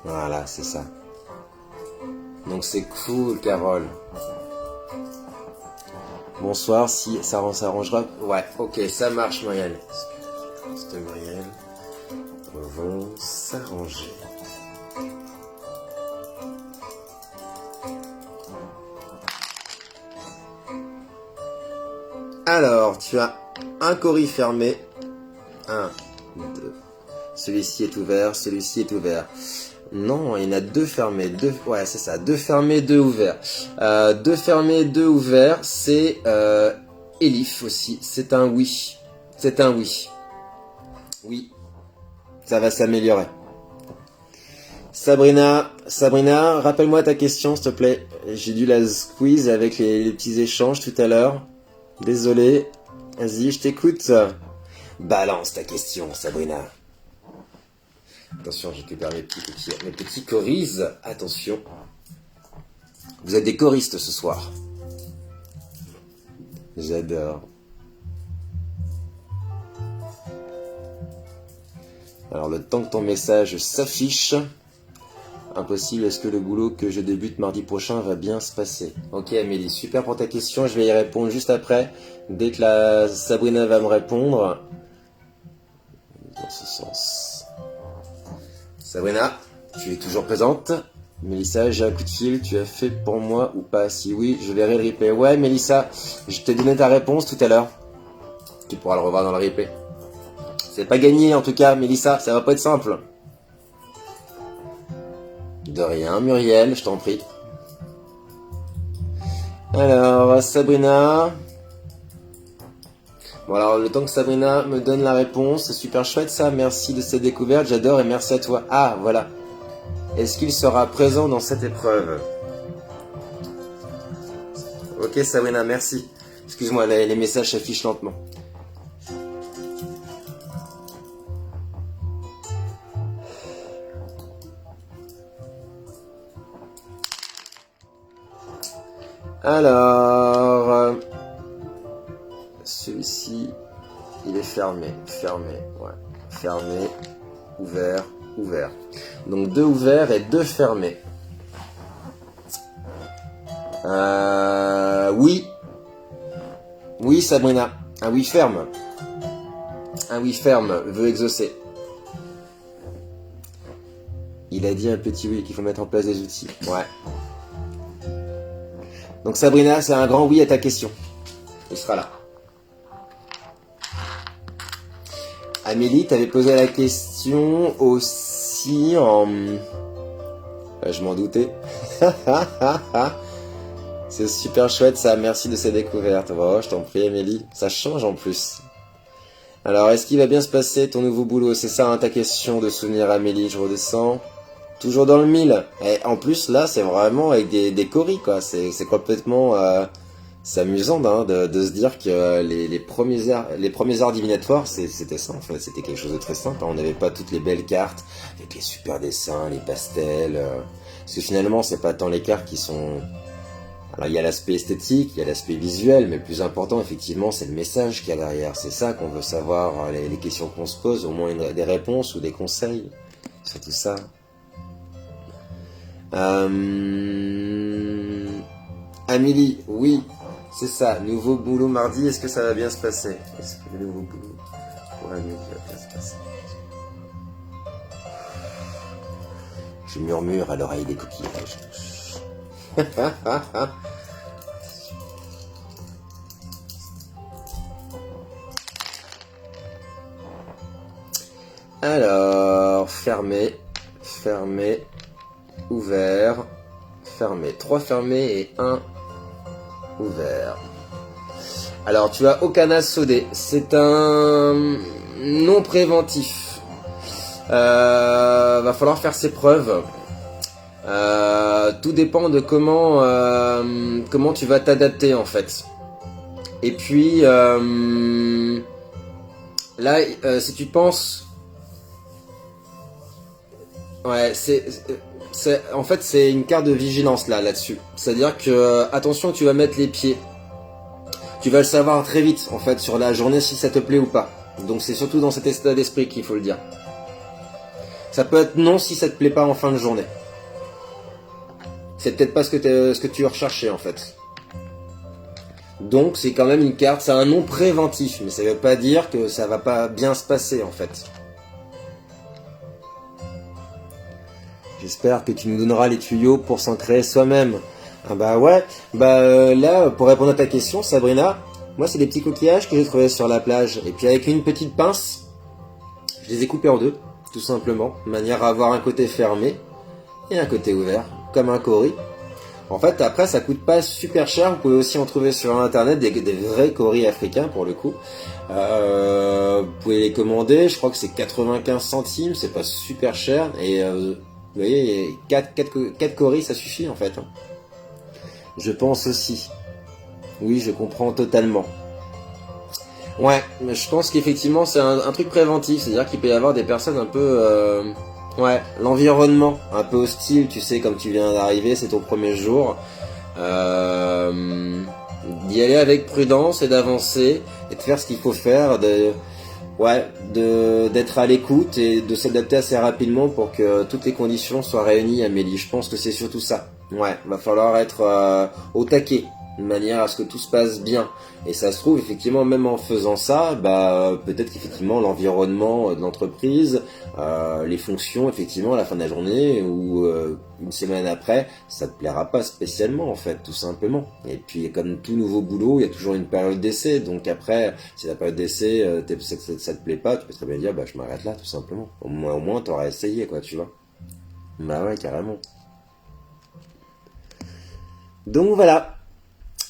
Speaker 1: Voilà, c'est ça. Donc c'est cool, Carole. Bonsoir, si ça s'arrangera. Ouais, ok, ça marche, Muriel. C'est Muriel. Vont s'arranger. Alors, tu as un cori fermé. 1, 2. Celui-ci est ouvert, celui-ci est ouvert. Non, il y en a 2 fermés. Ouais, c'est ça. 2 fermés, 2 ouverts. 2 fermés, 2 ouverts. C'est Elif aussi. C'est un oui. C'est un oui. Oui. Ça va s'améliorer. Sabrina, rappelle-moi ta question, s'il te plaît. J'ai dû la squeeze avec les petits échanges tout à l'heure. Désolé. Vas-y, je t'écoute. Balance ta question, Sabrina. Attention, je récupère mes petits choristes. Attention. Vous êtes des choristes ce soir. J'adore. Alors, le temps que ton message s'affiche... Impossible, est-ce que le boulot que je débute mardi prochain va bien se passer? Ok Amélie, super pour ta question, je vais y répondre juste après. Dès que la Sabrina va me répondre. Dans ce sens. Sabrina, tu es toujours présente? Mélissa, j'ai un coup de fil, tu as fait pour moi ou pas? Si oui, je verrai le replay. Ouais Mélissa, je t'ai donné ta réponse tout à l'heure. Tu pourras le revoir dans le replay. C'est pas gagné en tout cas, Mélissa, ça va pas être simple. De rien, Muriel, je t'en prie. Alors, Sabrina. Bon, alors, le temps que Sabrina me donne la réponse, c'est super chouette ça, merci de cette découverte, j'adore et merci à toi. Ah, voilà. Est-ce qu'il sera présent dans cette épreuve? Ok, Sabrina, merci. Excuse-moi, les messages s'affichent lentement. Alors, celui-ci, il est fermé, ouais, fermé, ouvert, ouvert. Donc 2 ouverts et 2 fermés. Oui, oui Sabrina, un oui ferme. Un oui ferme veut exaucer. Il a dit un petit oui qu'il faut mettre en place des outils, ouais. Donc Sabrina, c'est un grand oui à ta question. sera là. Amélie, t'avais posé la question aussi en... je m'en doutais. C'est super chouette ça, merci de ces découvertes. Oh, je t'en prie Amélie, ça change en plus. Alors, est-ce qu'il va bien se passer ton nouveau boulot? C'est ça hein, ta question de souvenir Amélie, je redescends. Toujours dans le mille. Et en plus là, c'est vraiment avec des coris quoi, c'est complètement... C'est amusant hein, de se dire que les premiers arts divinatoires, c'était ça en fait, c'était quelque chose de très simple. On n'avait pas toutes les belles cartes, avec les super dessins, les pastels. Parce que finalement, c'est pas tant les cartes qui sont... Alors il y a l'aspect esthétique, il y a l'aspect visuel, mais le plus important effectivement, c'est le message qu'il y a derrière. C'est ça qu'on veut savoir, les questions qu'on se pose, au moins des réponses ou des conseils sur tout ça. Amélie, oui. C'est ça, nouveau boulot mardi, est-ce que ça va bien se passer? Est-ce que le nouveau boulot pour Amélie va bien se passer? Je murmure à l'oreille des coquillages. Alors, fermé, ouvert, fermé. 3 fermés et 1 ouvert. Alors, tu as Okana Sodé. C'est un non préventif. Va falloir faire ses preuves. Tout dépend de comment tu vas t'adapter en fait. Et puis là, si tu penses, ouais, en fait c'est une carte de vigilance là-dessus. C'est-à-dire que attention, tu vas mettre les pieds. Tu vas le savoir très vite en fait sur la journée si ça te plaît ou pas. Donc c'est surtout dans cet état d'esprit qu'il faut le dire. Ça peut être non si ça te plaît pas en fin de journée. C'est peut-être pas ce que tu recherchais en fait. Donc c'est quand même une carte, c'est un non préventif, mais ça veut pas dire que ça va pas bien se passer en fait. J'espère que tu nous donneras les tuyaux pour s'en créer soi-même. Ah bah ouais, là pour répondre à ta question Sabrina, moi c'est des petits coquillages que j'ai trouvés sur la plage. Et puis avec une petite pince, je les ai coupés en deux, tout simplement, de manière à avoir un côté fermé et un côté ouvert, comme un cori. En fait, après, ça coûte pas super cher. Vous pouvez aussi en trouver sur internet des vrais coris africains pour le coup. Vous pouvez les commander. Je crois que c'est 95 centimes. C'est pas super cher. Et vous voyez, 4 coris, ça suffit en fait. Je pense aussi. Oui, je comprends totalement. Ouais, mais je pense qu'effectivement, c'est un truc préventif. C'est-à-dire qu'il peut y avoir des personnes un peu... Ouais, l'environnement, un peu hostile, tu sais, comme tu viens d'arriver, c'est ton premier jour. D'y aller avec prudence et d'avancer, et de faire ce qu'il faut faire, d'être à l'écoute et de s'adapter assez rapidement pour que toutes les conditions soient réunies, Amélie. Je pense que c'est surtout ça. Ouais, va falloir être au taquet, de manière à ce que tout se passe bien. Et ça se trouve, effectivement, même en faisant ça, peut-être qu'effectivement, l'environnement de l'entreprise, les fonctions, effectivement, à la fin de la journée ou une semaine après, ça te plaira pas spécialement, en fait, tout simplement. Et puis, comme tout nouveau boulot, il y a toujours une période d'essai. Donc après, si la période d'essai, ça te plaît pas, tu peux très bien dire, je m'arrête là, tout simplement. Au moins, t'auras essayé, quoi, tu vois. Bah ouais, carrément. Donc voilà.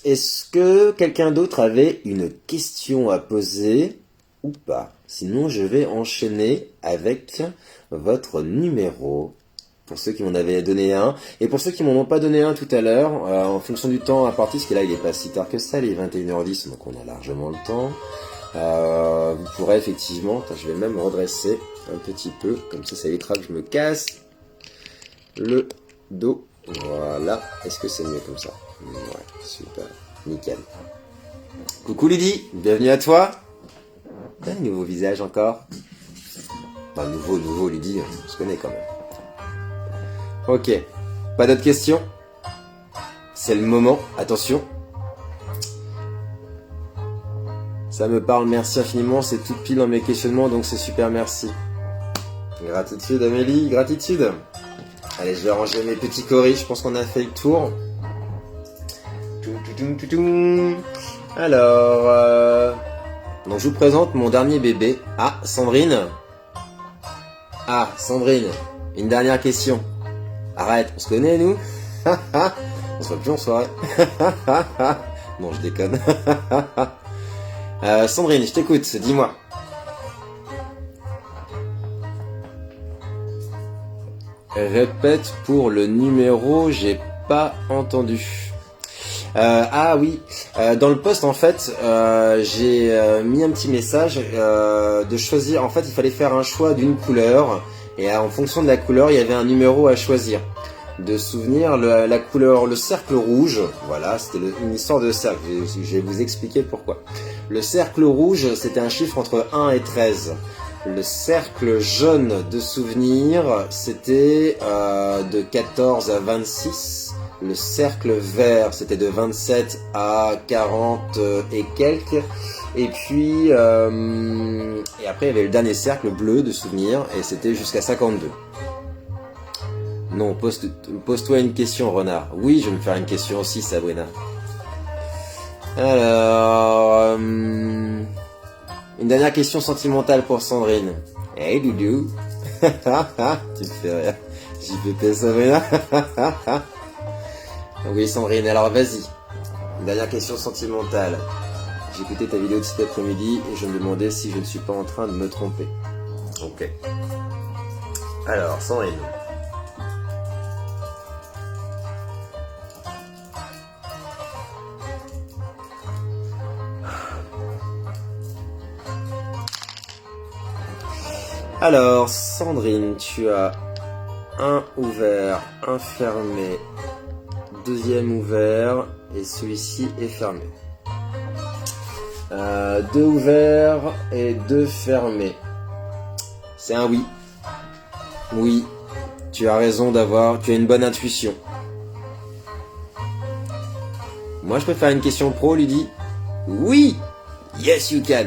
Speaker 1: Est-ce que quelqu'un d'autre avait une question à poser ou pas? Sinon, je vais enchaîner avec votre numéro. Pour ceux qui m'en avaient donné un. Et pour ceux qui m'en ont pas donné un tout à l'heure, en fonction du temps imparti, parce que là, il est pas si tard que ça, il est 21h10, donc on a largement le temps. Vous pourrez effectivement, je vais même me redresser un petit peu, comme ça évitera que je me casse le dos. Voilà. Est-ce que c'est mieux comme ça? Ouais, super, nickel. Coucou Lydie, bienvenue à toi. Un nouveau visage encore. Nouveau Lydie, on se connaît quand même. Ok, pas d'autres questions? C'est le moment, attention. Ça me parle, merci infiniment, c'est tout pile dans mes questionnements, donc c'est super, merci. Gratitude Amélie, gratitude. Allez, je vais ranger mes petits coris, je pense qu'on a fait le tour. Alors, donc je vous présente mon dernier bébé. Ah, Sandrine. Ah, Sandrine. Une dernière question. Arrête, on se connaît, nous? On se voit plus en soirée. Non, je déconne. Sandrine, je t'écoute, dis-moi. Répète pour le numéro, j'ai pas entendu. Ah oui, dans le post en fait, j'ai mis un petit message de choisir. En fait, il fallait faire un choix d'une couleur et en fonction de la couleur, il y avait un numéro à choisir. De souvenir, la couleur, le cercle rouge, voilà, c'était une histoire de cercle. Je vais vous expliquer pourquoi. Le cercle rouge, c'était un chiffre entre 1 et 13. Le cercle jaune de souvenir, c'était de 14 à 26. Le cercle vert, c'était de 27 à 40 et quelques. Et puis, et après, il y avait le dernier cercle bleu de souvenir, et c'était jusqu'à 52. Non, pose-toi une question, renard. Oui, je vais me faire une question aussi, Sabrina. Alors, une dernière question sentimentale pour Sandrine. Hey, Doudou. Tu me fais rire. JPP, Sabrina. Oui, Sandrine, alors vas-y. Une dernière question sentimentale. J'ai écouté ta vidéo de cet après-midi et je me demandais si je ne suis pas en train de me tromper. Ok. Alors, Sandrine. Alors, Sandrine, tu as un ouvert, un fermé, deuxième ouvert, et celui-ci est fermé. Deux ouverts et deux fermés. C'est un oui. Oui, tu as raison tu as une bonne intuition. Moi, je peux faire une question pro, Lydie? Oui! Yes, you can!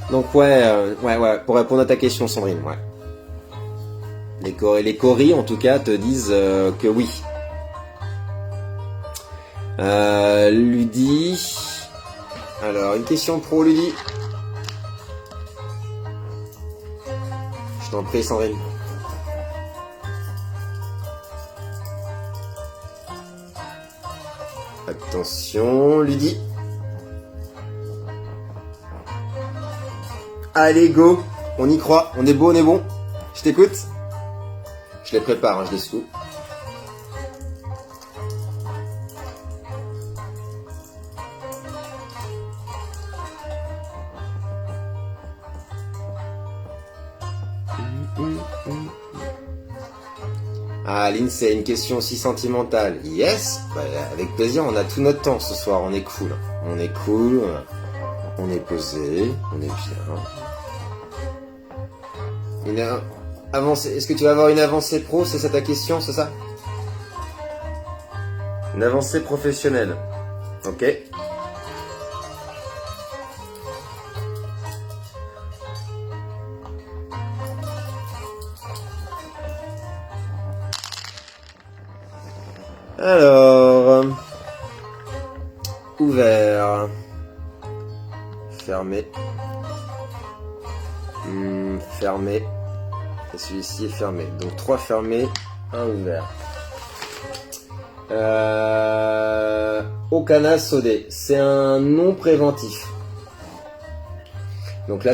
Speaker 1: Donc ouais, pour répondre à ta question, Sandrine, ouais. Les coris, en tout cas, te disent que oui. Ludie. Alors, une question pro, Ludie. Je t'en prie, Sandrine. Attention, Ludie. Allez, go. On y croit. On est beau, on est bon. Je t'écoute. Je les prépare, hein, je les secoue. Ah, Lynn, c'est une question aussi sentimentale. Yes, bah, avec plaisir, on a tout notre temps ce soir, on est cool. On est cool, on est posé, on est bien. Une avancée. Est-ce que tu vas avoir une avancée pro, c'est ça ta question, c'est ça? Une avancée professionnelle. Ok. Alors, ouvert, fermé, fermé, et celui-ci est fermé. Donc 3 fermés, 1 ouvert. Okana Sodé, c'est un nom préventif. Donc là,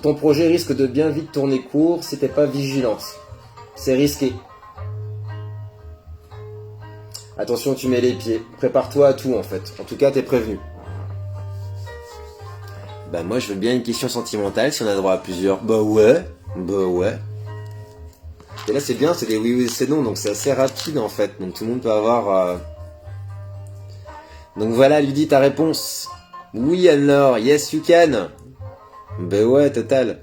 Speaker 1: ton projet risque de bien vite tourner court si t'es pas vigilante. C'est risqué. Attention, tu mets les pieds. Prépare-toi à tout, en fait. En tout cas, t'es prévenu. Bah moi, je veux bien une question sentimentale, si on a droit à plusieurs. Bah ouais. Et là, c'est bien, c'est des oui, c'est non, donc c'est assez rapide, en fait. Donc tout le monde peut avoir... Donc voilà, lui dit ta réponse. Oui, Anne-Laure, yes, you can. Bah ouais, total.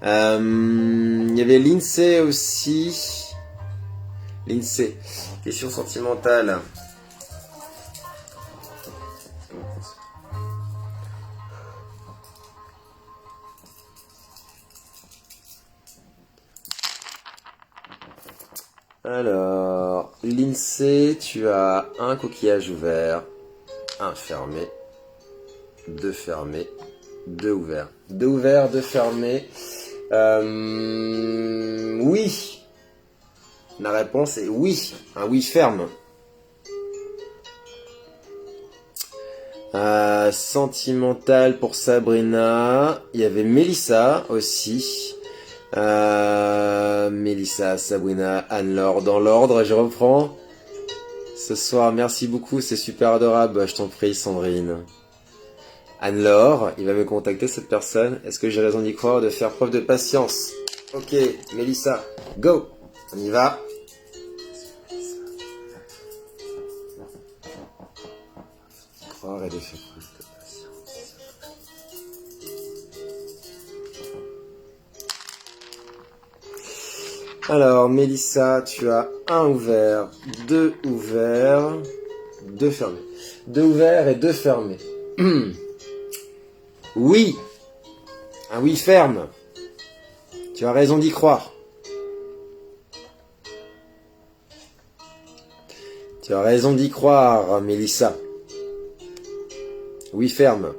Speaker 1: Il y avait l'INSEE aussi. L'INSEE. Question sentimentale. Alors, l'INSEE, tu as un coquillage ouvert, Un fermé. Deux fermés. Deux ouverts. Deux ouverts, deux fermés. Oui. La réponse est oui. Un oui ferme. Sentimental pour Sabrina. Il y avait Mélissa aussi. Mélissa, Sabrina, Anne-Laure. Dans l'ordre, je reprends. Ce soir, merci beaucoup, c'est super adorable. Je t'en prie, Sandrine. Anne-Laure, il va me contacter, cette personne. Est-ce que j'ai raison d'y croire, de faire preuve de patience? Ok, Mélissa, go. On y va. Croire et de faire preuve de patience. Alors, Mélissa, tu as un ouvert, deux fermés. Deux ouverts et deux fermés. Oui. Un oui ferme. Tu as raison d'y croire. Tu as raison d'y croire, Mélissa. Oui ferme.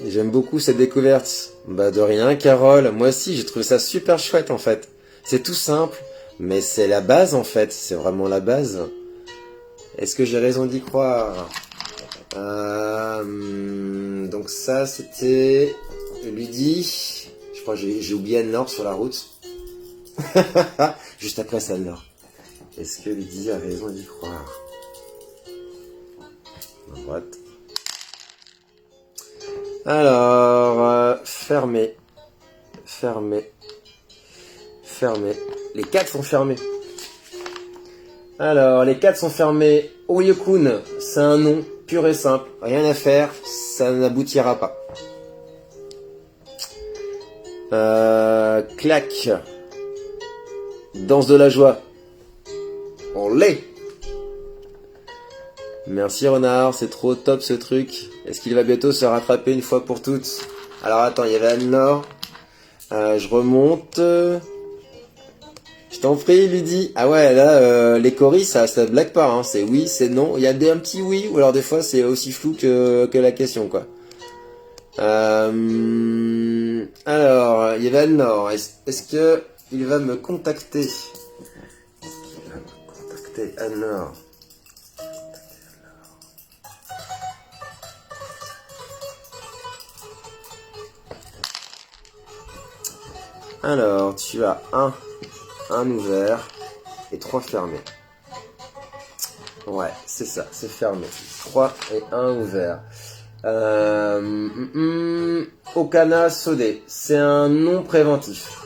Speaker 1: J'aime beaucoup cette découverte. Bah de rien, Carole. Moi aussi, j'ai trouvé ça super chouette en fait. C'est tout simple, mais c'est la base en fait. C'est vraiment la base. Est-ce que j'ai raison d'y croire? Donc ça, c'était Ludie. Je crois que j'ai oublié Anne-Laure sur la route. Juste après ça, Anne-Laure. Est-ce que Ludie a raison d'y croire? À droite. Alors, fermé. Les 4 sont fermés. Alors, les 4 sont fermés. Oyokun, c'est un nom pur et simple. Rien à faire, ça n'aboutira pas. Clac. Danse de la joie. On l'est. Merci Renard, c'est trop top ce truc. Est-ce qu'il va bientôt se rattraper une fois pour toutes? Alors attends, il y avait Anne-Laure. Je remonte. Je t'en prie, Ludie. Ah ouais, là, les coris, ça blague pas. Hein. C'est oui, c'est non. Il y a un petit oui, ou alors des fois c'est aussi flou que la question, quoi. Alors, il y avait Anne-Laure. Est-ce que il va me contacter? Anne-Laure. Alors, tu as un ouvert et 3 fermés. Ouais, c'est ça, c'est fermé. 3 et 1 ouvert. Okana Sode, c'est un nom préventif.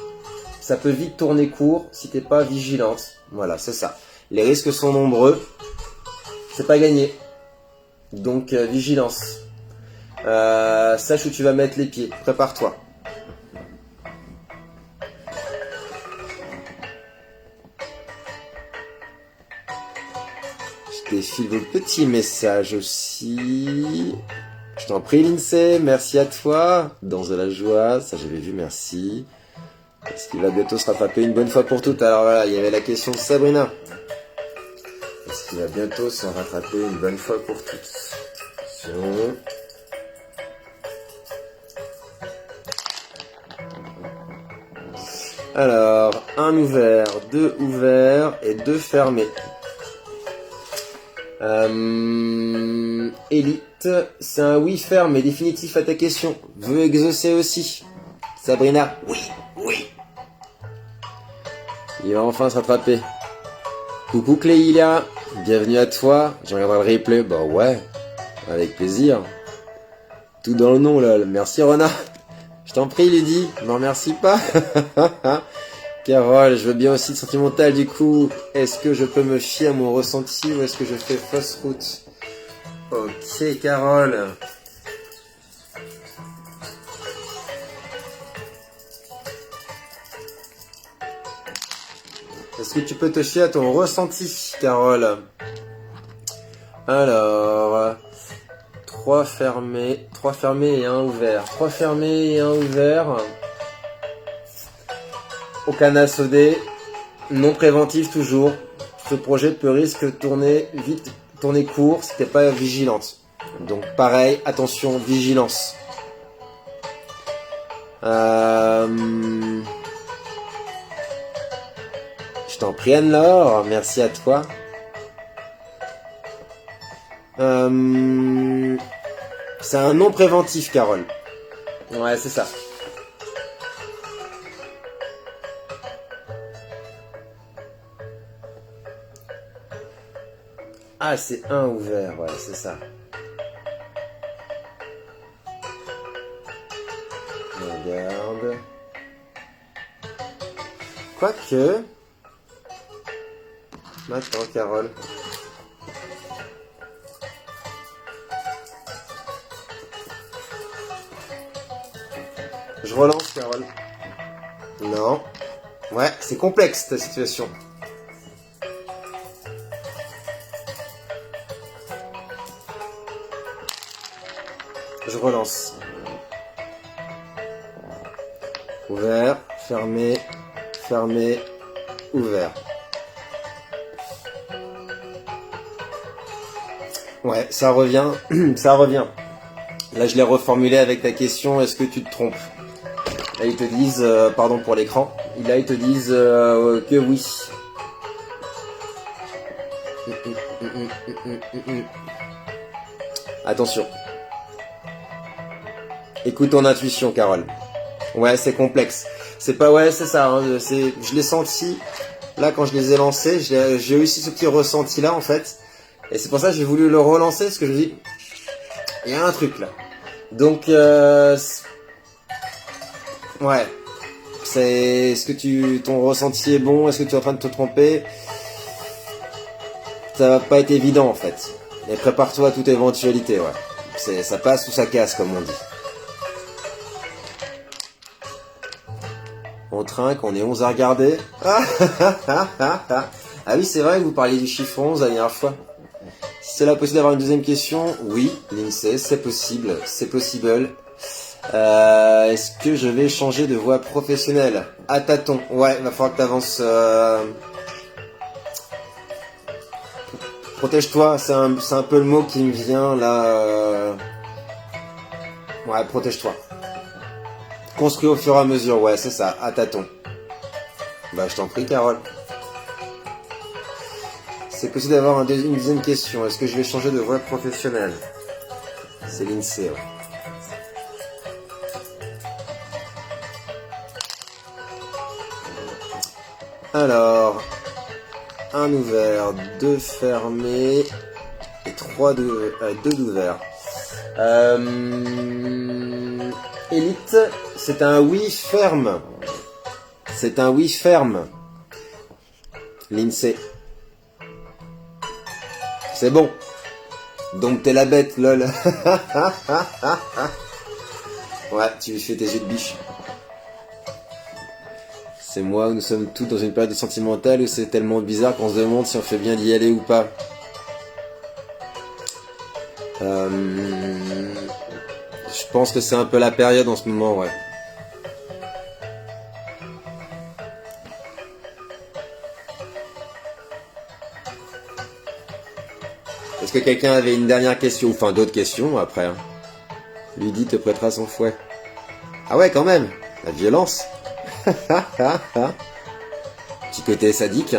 Speaker 1: Ça peut vite tourner court si t'es pas vigilante. Voilà, c'est ça. Les risques sont nombreux. C'est pas gagné. Donc, vigilance. Sache où tu vas mettre les pieds. Prépare-toi. Je défile vos petits messages aussi. Je t'en prie, Lindsay. Merci à toi. Danse de la joie. Ça, j'avais vu. Merci. Est-ce qu'il va bientôt se rattraper une bonne fois pour toutes? Alors voilà, il y avait la question de Sabrina. Est-ce qu'il va bientôt se rattraper une bonne fois pour toutes? Attention. Alors, un ouvert, 2 ouverts et 2 fermés. Élite, c'est un oui ferme et définitif à ta question. Veux exaucer aussi. Sabrina, oui. Il va enfin se rattraper. Coucou Cléilia, bienvenue à toi. Je regarderai le replay. Bah ouais, avec plaisir. Tout dans le nom là. Merci Rona. Je t'en prie Lydie, ne me remercie pas. Carole, je veux bien aussi de sentimental du coup. Est-ce que je peux me fier à mon ressenti ou est-ce que je fais fausse route? Ok Carole. Est-ce que tu peux te fier à ton ressenti, Carole? Alors, 3 fermés et 1 ouvert. 3 fermés et 1 ouvert. Okana Sode, Non préventif toujours. Ce projet peut risque de tourner court si t'es pas vigilante. Donc pareil, attention, vigilance. Je t'en prie Anne-Laure, merci à toi. C'est un non préventif, Carole. Ouais, c'est ça. Ah, c'est un ouvert, ouais, c'est ça. On regarde. Quoique... Attends, Carole. Je relance, Carole. Non. Ouais, c'est complexe, ta situation. Je relance. Ouvert, fermé, fermé, ouvert. Ouais, ça revient, ça revient. Là, je l'ai reformulé avec ta question, est-ce que tu te trompes? Là, ils te disent, pardon pour l'écran, là, ils te disent que oui. Attention. Écoute ton intuition, Carole. Ouais, c'est complexe. C'est pas, ouais, c'est ça. Hein, je l'ai senti. Là, quand je les ai lancés, j'ai eu aussi ce petit ressenti là, en fait. Et c'est pour ça que j'ai voulu le relancer, parce que je me dis, il y a un truc là. Donc, ouais. Est-ce que ton ressenti est bon? Est-ce que tu es en train de te tromper? Ça va pas être évident, en fait. Mais prépare-toi à toute éventualité, ouais. Ça passe ou ça casse, comme on dit. On trinque, on est 11 à regarder. Ah oui, c'est vrai que vous parliez du chiffre 11 la dernière fois. Si c'est là possible d'avoir une deuxième question, oui, l'INSEE, c'est possible, c'est possible. Est-ce que je vais changer de voie professionnelle? À tâtons, ouais, il va falloir que tu avances. Protège-toi, c'est un peu le mot qui me vient là. Ouais, protège-toi. Construis au fur et à mesure, ouais, c'est ça, à tâtons. Bah, je t'en prie, Carole. C'est possible d'avoir une deuxième question. Est-ce que je vais changer de voie professionnelle? C'est l'INSEE, ouais. Alors, un ouvert, deux fermés et deux d'ouverts. Élite, c'est un oui ferme. C'est un oui ferme. L'INSEE. C'est bon. Donc t'es la bête, lol. Ouais, tu lui fais tes yeux de biche. C'est moi où nous sommes tous dans une période sentimentale où c'est tellement bizarre qu'on se demande si on fait bien d'y aller ou pas. Je pense que c'est un peu la période en ce moment, ouais. Est-ce que quelqu'un avait une dernière question, enfin d'autres questions après hein. Lydie te prêtera son fouet. Ah ouais, quand même, la violence. Petit côté sadique.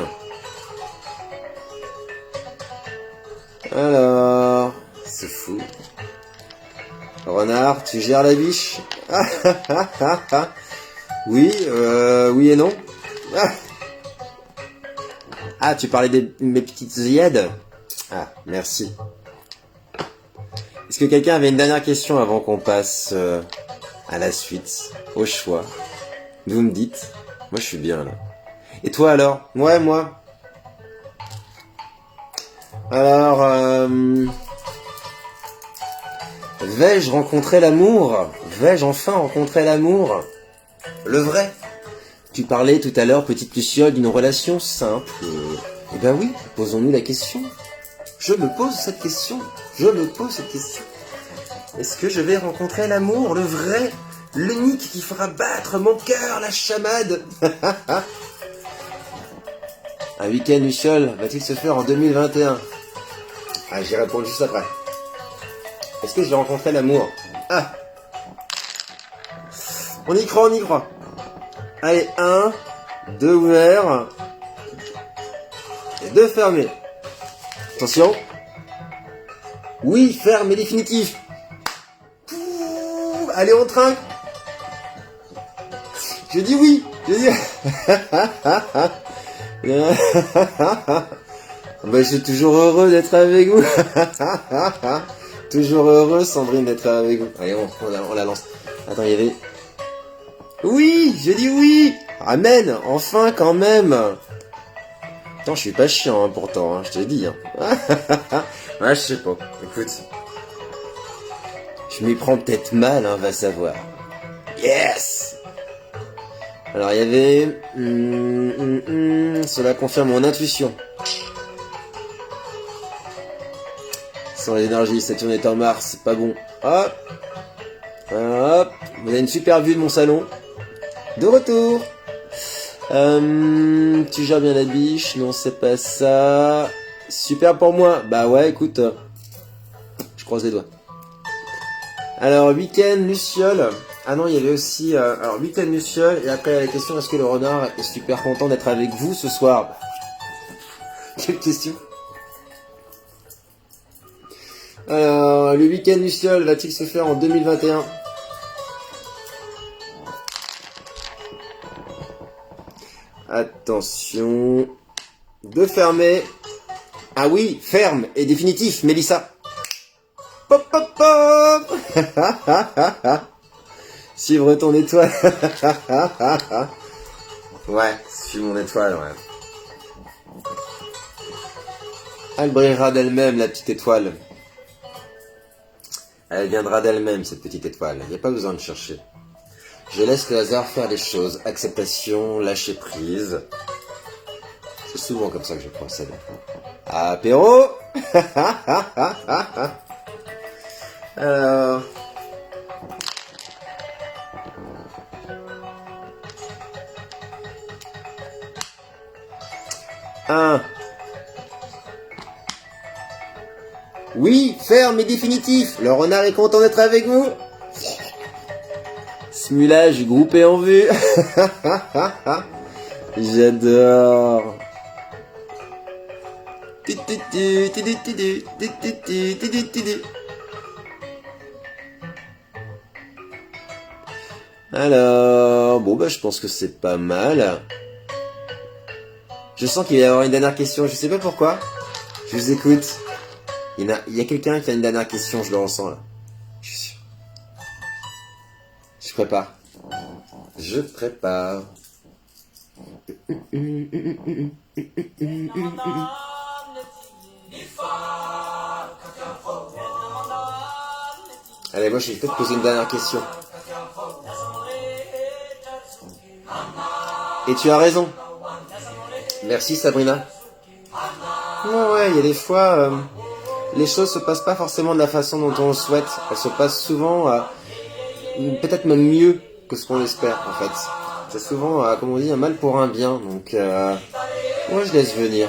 Speaker 1: Alors, c'est fou. Renard, tu gères la biche? Oui, oui et non. Ah, tu parlais de mes petites œillades? Ah, merci. Est-ce que quelqu'un avait une dernière question avant qu'on passe à la suite, au choix? Vous me dites. Moi, je suis bien là. Et toi alors? Ouais, moi. Alors, vais-je rencontrer l'amour? Vais-je enfin rencontrer l'amour? Le vrai? Tu parlais tout à l'heure, petite Luciole, d'une relation simple. Eh ben oui, posons-nous la question. Je me pose cette question. Je me pose cette question. Est-ce que je vais rencontrer l'amour, le vrai, l'unique qui fera battre mon cœur, la chamade? Un week-end Luciole va-t-il se faire en 2021? Ah, j'y réponds juste après. Est-ce que je vais rencontrer l'amour? Ah, on y croit, on y croit. Allez, 1, 2 ouverts et 2 fermés. Attention. Oui, ferme et définitif. Allez, on trinque. Je dis oui. Je dis... Bah, je suis toujours heureux d'être avec vous. Toujours heureux, Sandrine, d'être avec vous. Allez, on la lance. Attends, il y avait... Oui, je dis oui. Amen, enfin quand même. Attends, je suis pas chiant hein, pourtant, hein, je te dis. Hein. Ouais, je sais pas. Écoute, je m'y prends peut-être mal, hein, va savoir. Yes. Alors, il y avait... cela confirme mon intuition. Sans l'énergie, Saturne est en Mars, c'est pas bon. Hop. Hop. Vous avez une super vue de mon salon. De retour. Tu gères bien la biche? Non, c'est pas ça. Super pour moi. Bah ouais, écoute. Je croise les doigts. Alors, week-end Luciole. Ah non, il y avait aussi... alors, week-end Luciole. Et après, la question, est-ce que le renard est super content d'être avec vous ce soir? Quelle question. Alors, le week-end Luciole va-t-il se faire en 2021? Attention. 2 fermés. Ah oui, ferme et définitif, Mélissa. Pop, pop, pop. Suivre ton étoile. Ouais, suis mon étoile, ouais. Elle brillera d'elle-même, la petite étoile. Elle viendra d'elle-même, cette petite étoile. Il n'y a pas besoin de chercher. Je laisse le hasard faire les choses. Acceptation, lâcher prise. C'est souvent comme ça que je procède. Apéro. Alors... Un. Oui, ferme et définitif. Le renard est content d'être avec vous. Smulage groupé en vue. J'adore. Alors, bon bah je pense que c'est pas mal. Je sens qu'il va y avoir une dernière question, je sais pas pourquoi. Je vous écoute. Il y a quelqu'un qui a une dernière question, je le ressens là. Je suis sûr. Je prépare. Je prépare. Allez, moi je vais peut-être poser une dernière question. Et tu as raison. Merci Sabrina. Ouais, il y a des fois, les choses se passent pas forcément de la façon dont on le souhaite. Elles se passent souvent, peut-être même mieux que ce qu'on espère en fait. C'est souvent, comme on dit, un mal pour un bien. Donc, moi je laisse venir,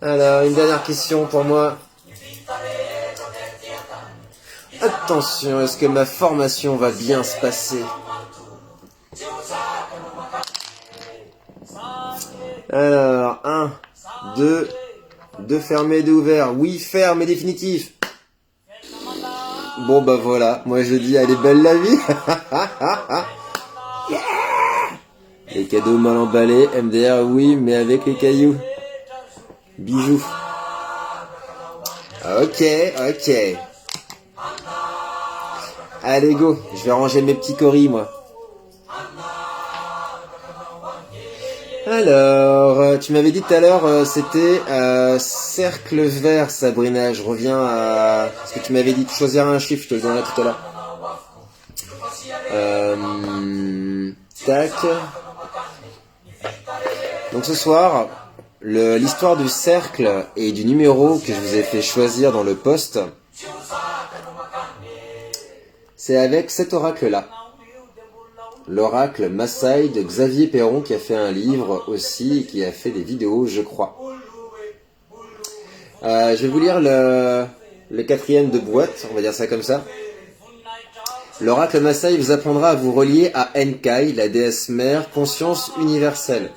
Speaker 1: Alors, une dernière question pour moi. Attention, est-ce que ma formation va bien se passer? Alors, 1, 2 fermés, 2 ouverts. Oui, ferme et définitif. Bon bah voilà, moi je dis, elle est belle la vie. Yeah. Les cadeaux mal emballés, MDR oui, mais avec les cailloux. Bijoux. Ok. Allez go, je vais ranger mes petits coris moi. Alors, tu m'avais dit tout à l'heure, c'était cercle vert, Sabrina. Je reviens à ce que tu m'avais dit de choisir un chiffre, je te le donnerai tout à l'heure. Tac. Donc ce soir, l'histoire du cercle et du numéro que je vous ai fait choisir dans le post, c'est avec cet oracle-là. L'oracle Maasai de Xavier Perron qui a fait un livre aussi et qui a fait des vidéos, je crois. Je vais vous lire le quatrième de boîte, on va dire ça comme ça. L'oracle Maasai vous apprendra à vous relier à Enkai, la déesse mère, conscience universelle,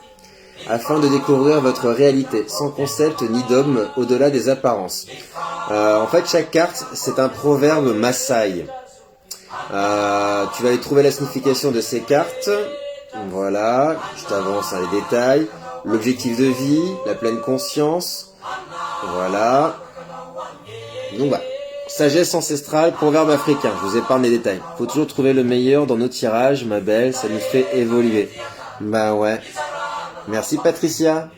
Speaker 1: afin de découvrir votre réalité, sans concept ni dogme au-delà des apparences. En fait, chaque carte, c'est un proverbe Maasai. Tu vas aller trouver la signification de ces cartes. Voilà, je t'avance dans les détails. L'objectif de vie, la pleine conscience. Voilà. Donc voilà. Sagesse ancestrale, proverbe africain. Je vous épargne les détails. Faut toujours trouver le meilleur dans nos tirages, ma belle. Ça nous fait évoluer. Bah ouais. Merci Patricia.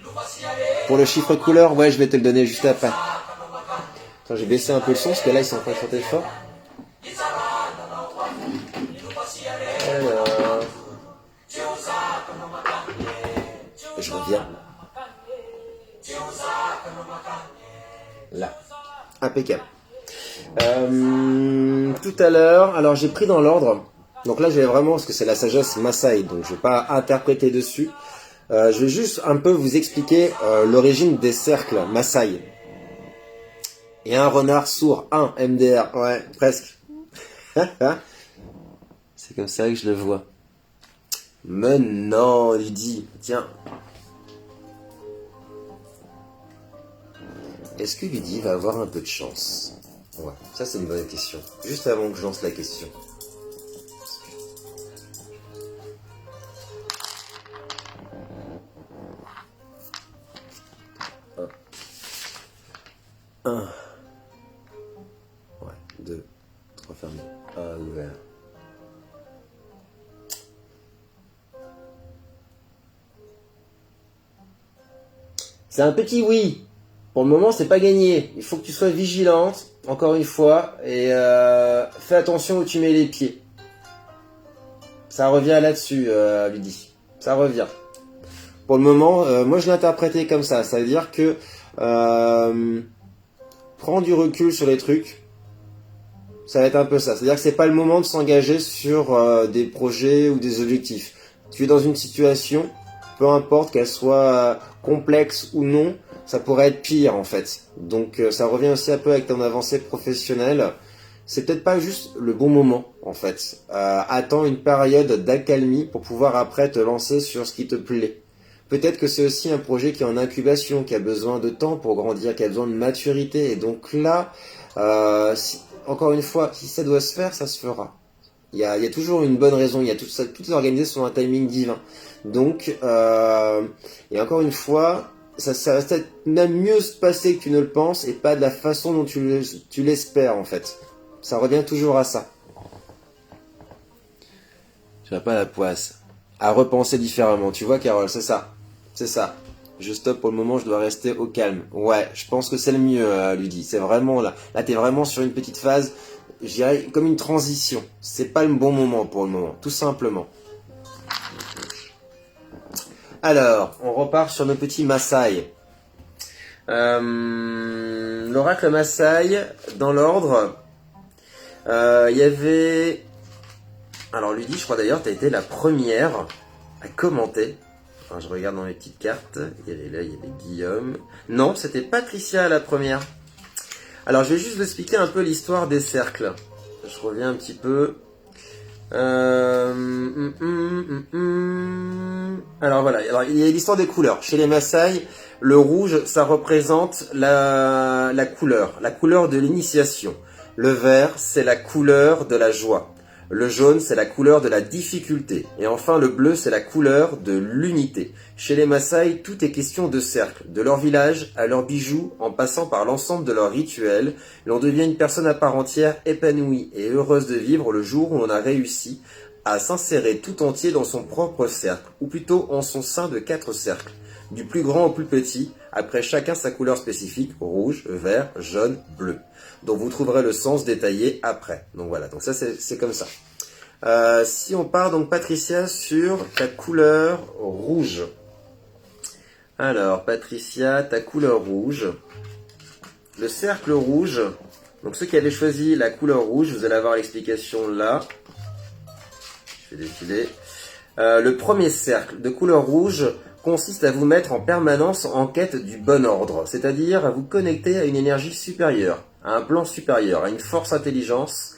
Speaker 1: Pour le chiffre couleur, ouais, je vais te le donner juste après. Attends, j'ai baissé un peu le son parce que là, ils sont en train de chanter fort. Alors... je reviens. Là. Impeccable. Tout à l'heure, alors j'ai pris dans l'ordre. Donc là, j'ai vraiment, parce que c'est la sagesse Maasai, donc je vais pas interpréter dessus. Je vais juste un peu vous expliquer l'origine des cercles Maasai. Il y a un renard sourd, un MDR, ouais, presque. C'est comme ça que je le vois. Mais non, il dit, tiens. Est-ce que Lydie va avoir un peu de chance? Ouais, ça c'est une bonne question. Juste avant que je lance la question. Un. Ouais, 2, 3 fermés. Un ouvert. C'est un petit oui. Pour le moment, c'est pas gagné. Il faut que tu sois vigilante, encore une fois, et fais attention où tu mets les pieds. Ça revient là-dessus, Lydie. Ça revient. Pour le moment, moi je l'ai interprété comme ça. Ça veut dire que prends du recul sur les trucs. Ça va être un peu ça. C'est-à-dire que c'est pas le moment de s'engager sur des projets ou des objectifs. Tu es dans une situation, peu importe qu'elle soit complexe ou non, ça pourrait être pire en fait. Donc ça revient aussi un peu avec ton avancée professionnelle. C'est peut-être pas juste le bon moment en fait. Attends une période d'accalmie pour pouvoir après te lancer sur ce qui te plaît. Peut-être que c'est aussi un projet qui est en incubation, qui a besoin de temps pour grandir, qui a besoin de maturité. Et donc là, encore une fois, si ça doit se faire, ça se fera. Il y a toujours une bonne raison. Il y a tout ça, tout est organisé sur un timing divin. Donc, et encore une fois, ça va peut-être même mieux se passer que tu ne le penses et pas de la façon dont tu l'espères en fait. Ça revient toujours à ça. Je n'ai pas la poisse. À repenser différemment. Tu vois, Carole, c'est ça. C'est ça. Je stoppe pour le moment, je dois rester au calme. Ouais, je pense que c'est le mieux, Lydie. C'est vraiment là. Là, t'es vraiment sur une petite phase, je dirais, comme une transition. C'est pas le bon moment pour le moment, tout simplement. Alors, on repart sur nos petits Maasai. L'oracle Maasai, dans l'ordre, il y avait... Alors, Lydie, je crois d'ailleurs, tu as été la première à commenter. Enfin, je regarde dans mes petites cartes. Il y avait là, il y avait Guillaume. Non, c'était Patricia la première. Alors, je vais juste vous expliquer un peu l'histoire des cercles. Je reviens un petit peu. Alors voilà, alors, il y a l'histoire des couleurs. Chez les Maasai, le rouge, ça représente la couleur de l'initiation. Le vert, c'est la couleur de la joie. Le jaune, c'est la couleur de la difficulté. Et enfin, le bleu, c'est la couleur de l'unité. Chez les Maasai, tout est question de cercle. De leur village à leurs bijoux, en passant par l'ensemble de leurs rituels, l'on devient une personne à part entière, épanouie et heureuse de vivre le jour où on a réussi à s'insérer tout entier dans son propre cercle, ou plutôt en son sein de 4 cercles. Du plus grand au plus petit, après chacun sa couleur spécifique, rouge, vert, jaune, bleu. Donc vous trouverez le sens détaillé après. Donc voilà, donc ça c'est comme ça. Si on part donc Patricia sur ta couleur rouge. Alors Patricia, ta couleur rouge. Le cercle rouge, donc ceux qui avaient choisi la couleur rouge, vous allez avoir l'explication là. Je vais défiler. Le premier cercle de couleur rouge consiste à vous mettre en permanence en quête du bon ordre, c'est-à-dire à vous connecter à une énergie supérieure, à un plan supérieur, à une force intelligence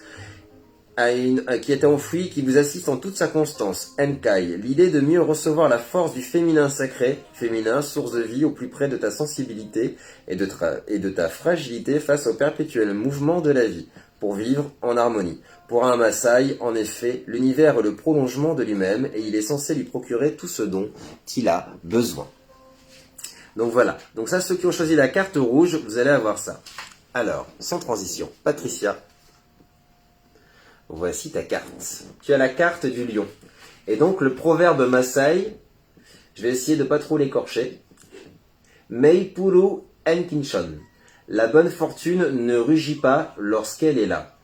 Speaker 1: qui est enfouie, qui vous assiste en toute sa constance. Enkai, l'idée de mieux recevoir la force du féminin sacré, féminin, source de vie au plus près de ta sensibilité et de ta fragilité face au perpétuel mouvement de la vie, pour vivre en harmonie. Pour un Maasai, en effet, l'univers est le prolongement de lui-même et il est censé lui procurer tout ce dont il a besoin. Donc voilà, donc ça, ceux qui ont choisi la carte rouge, vous allez avoir ça. Alors, sans transition, Patricia, voici ta carte. Tu as la carte du lion. Et donc le proverbe Maasai, je vais essayer de pas trop l'écorcher. Meipuru Enkinshon. La bonne fortune ne rugit pas lorsqu'elle est là.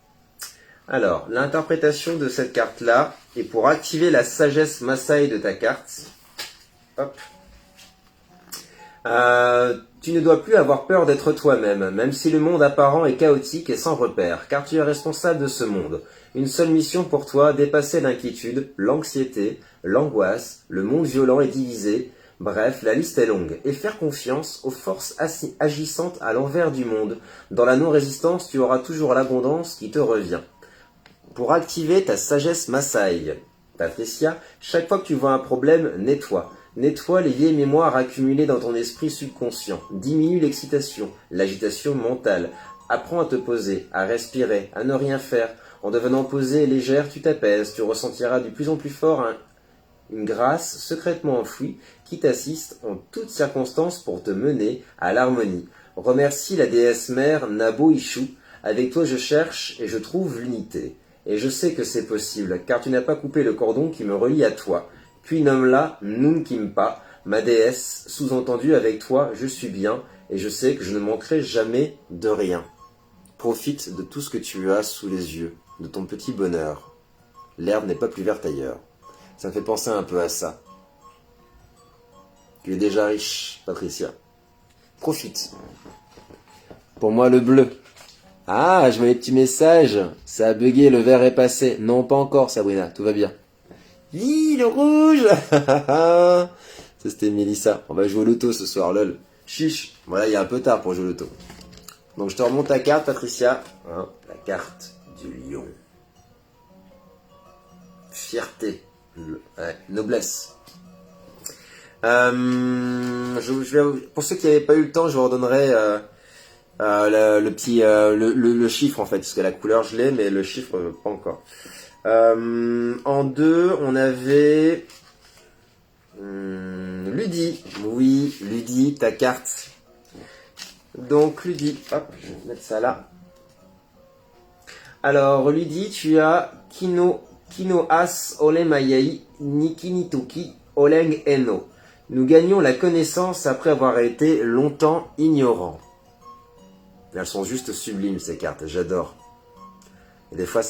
Speaker 1: Alors, l'interprétation de cette carte-là, est pour activer la sagesse Maasai de ta carte. Hop. Tu ne dois plus avoir peur d'être toi-même, même si le monde apparent est chaotique et sans repère, car tu es responsable de ce monde. Une seule mission pour toi, dépasser l'inquiétude, l'anxiété, l'angoisse, le monde violent et divisé, bref, la liste est longue, et faire confiance aux forces agissantes à l'envers du monde. Dans la non-résistance, tu auras toujours l'abondance qui te revient. Pour activer ta sagesse Maasai, Patricia, chaque fois que tu vois un problème, nettoie. Nettoie les vieilles mémoires accumulées dans ton esprit subconscient. Diminue l'excitation, l'agitation mentale. Apprends à te poser, à respirer, à ne rien faire. En devenant posée et légère, tu t'apaises. Tu ressentiras de plus en plus fort une grâce secrètement enfouie qui t'assiste en toutes circonstances pour te mener à l'harmonie. Remercie la déesse mère Nabo Ishu. Avec toi je cherche et je trouve l'unité. Et je sais que c'est possible, car tu n'as pas coupé le cordon qui me relie à toi. Puis nomme-la Nunkimpa, ma déesse, sous-entendu avec toi, je suis bien, et je sais que je ne manquerai jamais de rien. Profite de tout ce que tu as sous les yeux, de ton petit bonheur. L'herbe n'est pas plus verte ailleurs. Ça me fait penser un peu à ça. Tu es déjà riche, Patricia. Profite. Pour moi, le bleu. Ah, je vois les petits messages. Ça a bugué, le vert est passé. Non, pas encore, Sabrina, tout va bien. Hi, le rouge. Ça, c'était Mélissa. On va jouer au loto ce soir, lol. Chiche. Voilà, il est un peu tard pour jouer au loto. Donc, je te remonte ta carte, Patricia. Hein, la carte du lion. Fierté. Ouais, noblesse. Pour ceux qui n'avaient pas eu le temps, je vous redonnerai... le chiffre en fait, parce que la couleur je l'ai, mais le chiffre pas encore. En 2, on avait Ludi. Oui, Ludi, ta carte. Donc Ludi, hop, je vais mettre ça là. Alors Ludi, tu as Kino As Olemayai Nikinitoki Oleng Eno. Nous gagnons la connaissance après avoir été longtemps ignorants. Elles sont juste sublimes ces cartes, j'adore. Et des fois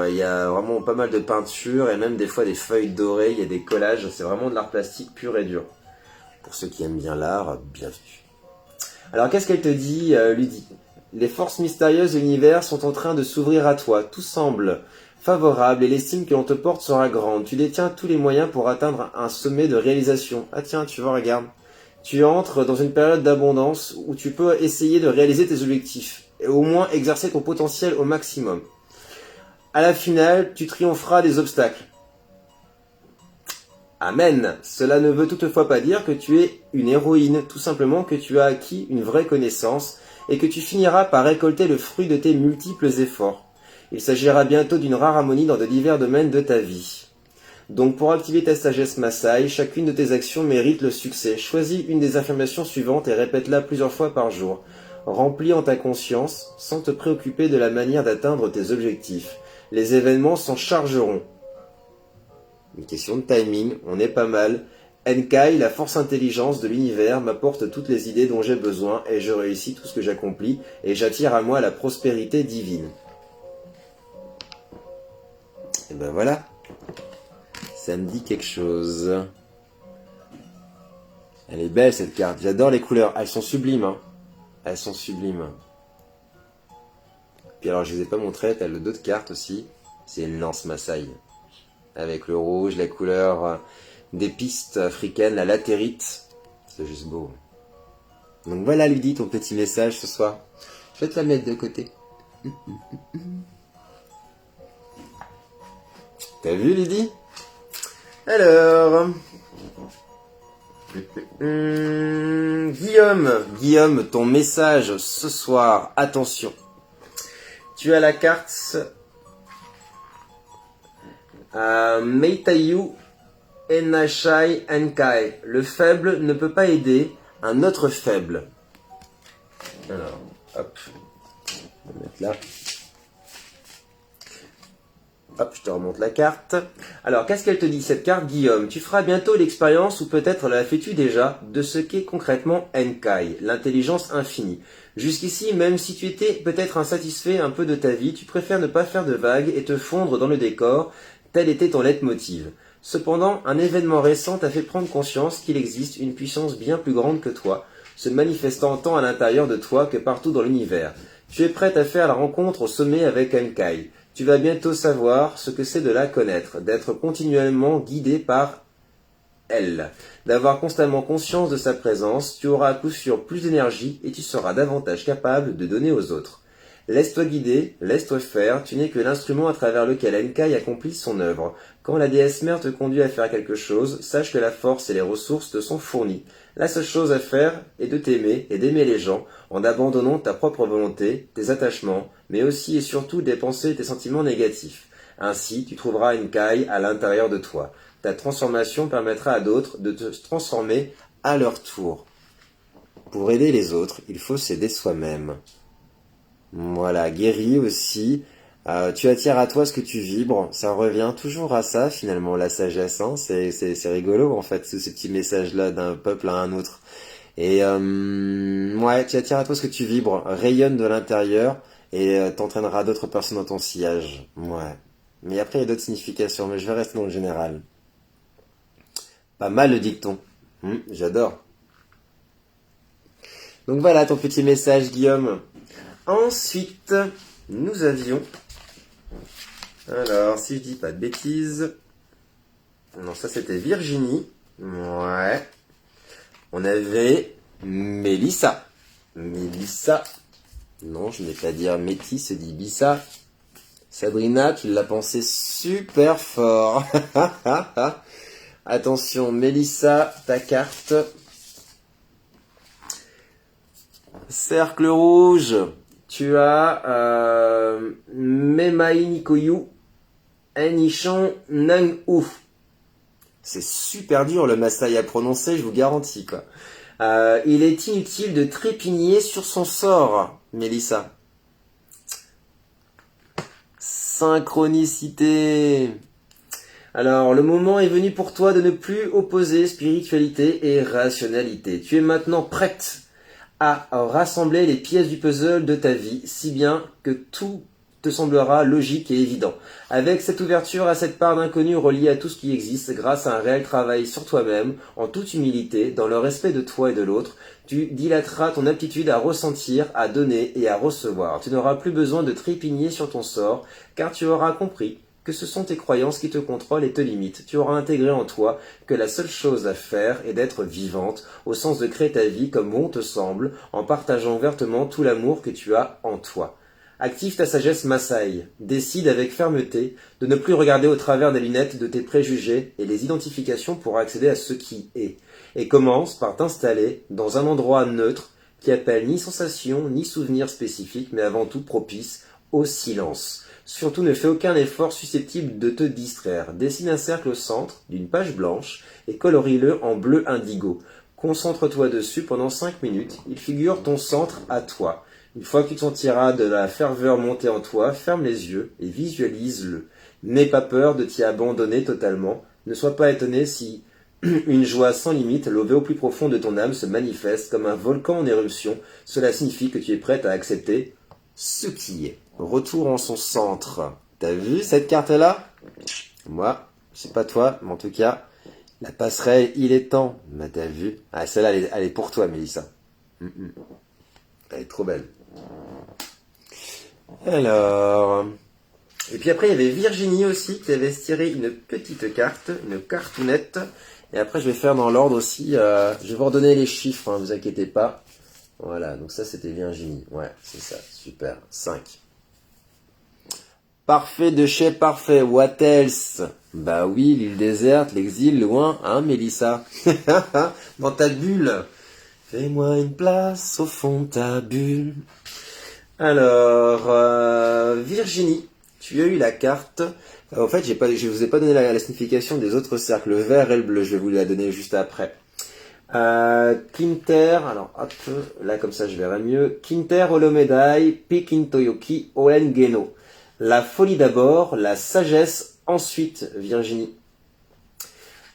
Speaker 1: il y a vraiment pas mal de peintures et même des fois des feuilles dorées, il y a des collages, c'est vraiment de l'art plastique pur et dur. Pour ceux qui aiment bien l'art, bienvenue. Alors qu'est-ce qu'elle te dit, Lydie? Les forces mystérieuses de l'univers sont en train de s'ouvrir à toi, tout semble favorable et l'estime que l'on te porte sera grande. Tu détiens tous les moyens pour atteindre un sommet de réalisation. Ah tiens, tu vois, regarde. Tu entres dans une période d'abondance où tu peux essayer de réaliser tes objectifs et au moins exercer ton potentiel au maximum. À la finale, tu triompheras des obstacles. Amen. Cela ne veut toutefois pas dire que tu es une héroïne, tout simplement que tu as acquis une vraie connaissance et que tu finiras par récolter le fruit de tes multiples efforts. Il s'agira bientôt d'une rare harmonie dans de divers domaines de ta vie. Donc pour activer ta sagesse Maasai, chacune de tes actions mérite le succès. Choisis une des affirmations suivantes et répète-la plusieurs fois par jour. Remplis en ta conscience, sans te préoccuper de la manière d'atteindre tes objectifs. Les événements s'en chargeront. Une question de timing, on est pas mal. Enkai, la force intelligence de l'univers, m'apporte toutes les idées dont j'ai besoin et je réussis tout ce que j'accomplis et j'attire à moi la prospérité divine. Et ben voilà. Ça me dit quelque chose. Elle est belle cette carte. J'adore les couleurs. Elles sont sublimes. Hein. Elles sont sublimes. Puis alors je ne les ai pas montrées. T'as le dos de carte aussi. C'est une lance Maasai. avec le rouge, la couleur des pistes africaines, la latérite. C'est juste beau. Donc voilà, Lydie, ton petit message ce soir. Je vais te la mettre de côté. T'as vu, Lydie? Alors... Guillaume, ton message ce soir, attention. Tu as la carte Meitayu Enashai Enkai. Le faible ne peut pas aider un autre faible. Alors, hop. On va mettre là. Hop, je te remonte la carte. Alors, qu'est-ce qu'elle te dit, cette carte, Guillaume? Tu feras bientôt l'expérience, ou peut-être la fais-tu déjà, de ce qu'est concrètement Enkai, l'intelligence infinie. Jusqu'ici, même si tu étais peut-être insatisfait un peu de ta vie, tu préfères ne pas faire de vagues et te fondre dans le décor, tel était ton leitmotiv. Cependant, un événement récent t'a fait prendre conscience qu'il existe une puissance bien plus grande que toi, se manifestant tant à l'intérieur de toi que partout dans l'univers. Tu es prête à faire la rencontre au sommet avec Enkai. Tu vas bientôt savoir ce que c'est de la connaître, d'être continuellement guidé par elle, d'avoir constamment conscience de sa présence. Tu auras à coup sûr plus d'énergie et tu seras davantage capable de donner aux autres. Laisse-toi guider, laisse-toi faire, tu n'es que l'instrument à travers lequel Enkai accomplit son œuvre. Quand la déesse mère te conduit à faire quelque chose, sache que la force et les ressources te sont fournies. La seule chose à faire est de t'aimer et d'aimer les gens, en abandonnant ta propre volonté, tes attachements, mais aussi et surtout des pensées et tes sentiments négatifs. Ainsi, tu trouveras Enkai à l'intérieur de toi. Ta transformation permettra à d'autres de te transformer à leur tour. Pour aider les autres, il faut s'aider soi-même. Voilà, guéri aussi. Tu attires à toi ce que tu vibres. Ça revient toujours à ça, finalement, la sagesse. Hein. C'est rigolo, en fait, ces petits messages-là d'un peuple à un autre. Et ouais, tu attires à toi ce que tu vibres. Rayonne de l'intérieur et t'entraîneras d'autres personnes dans ton sillage. Ouais. Mais après, il y a d'autres significations, mais je vais rester dans le général. Pas mal le dicton. J'adore. Donc voilà ton petit message, Guillaume. Ensuite, nous avions... Alors, si je dis pas de bêtises... Non, ça c'était Virginie. Ouais. On avait Mélissa. Mélissa. Non, je n'ai pas dire Métis, se dit Bissa. Sabrina, tu l'as pensé super fort. Attention, Mélissa, ta carte. Cercle rouge. Tu as Memai Nikoyu Enishan Nang-u. C'est super dur le Maasai à prononcer, je vous garantis quoi. Il est inutile de trépigner sur son sort, Mélissa. Synchronicité. Alors, le moment est venu pour toi de ne plus opposer spiritualité et rationalité. Tu es maintenant prête à rassembler les pièces du puzzle de ta vie, si bien que tout te semblera logique et évident. Avec cette ouverture à cette part d'inconnu reliée à tout ce qui existe, grâce à un réel travail sur toi-même, en toute humilité, dans le respect de toi et de l'autre, tu dilateras ton aptitude à ressentir, à donner et à recevoir. Tu n'auras plus besoin de trépigner sur ton sort, car tu auras compris que ce sont tes croyances qui te contrôlent et te limitent. Tu auras intégré en toi que la seule chose à faire est d'être vivante, au sens de créer ta vie comme bon te semble, en partageant ouvertement tout l'amour que tu as en toi. Active ta sagesse Maasai. Décide avec fermeté de ne plus regarder au travers des lunettes de tes préjugés et les identifications pour accéder à ce qui est. Et commence par t'installer dans un endroit neutre qui appelle ni sensation ni souvenir spécifique, mais avant tout propice au silence. Surtout ne fais aucun effort susceptible de te distraire. Dessine un cercle au centre d'une page blanche et colorie-le en bleu indigo. Concentre-toi dessus pendant 5 minutes. Il figure ton centre à toi. Une fois que tu te sentiras de la ferveur monter en toi, ferme les yeux et visualise-le. N'aie pas peur de t'y abandonner totalement. Ne sois pas étonné si une joie sans limite, levée au plus profond de ton âme, se manifeste comme un volcan en éruption. Cela signifie que tu es prête à accepter ce qui est. Retour en son centre. T'as vu cette carte-là? Moi, je sais pas toi, mais en tout cas, la passerelle, il est temps. Mais t'as vu? Ah, celle-là, elle est pour toi, Mélissa. Elle est trop belle. Alors, Et puis après, il y avait Virginie aussi qui avait tiré une petite carte, une cartounette. Et après, je vais faire dans l'ordre aussi. Je vais vous redonner les chiffres, hein, vous inquiétez pas. Voilà, donc ça c'était Virginie. Ouais, c'est ça, super. 5. Parfait de chez parfait, what else? Bah oui, l'île déserte, l'exil loin, hein Mélissa? Dans ta bulle. Fais-moi une place au fond de ta bulle. Alors, Virginie, tu as eu la carte. En fait, je vous ai pas donné la signification des autres cercles, le vert et le bleu. Je vais vous la donner juste après. Kinter, alors hop, là comme ça je verrai mieux. Kinter Olomedai, Pikintoyoki Oen Geno. La folie d'abord, la sagesse ensuite, Virginie.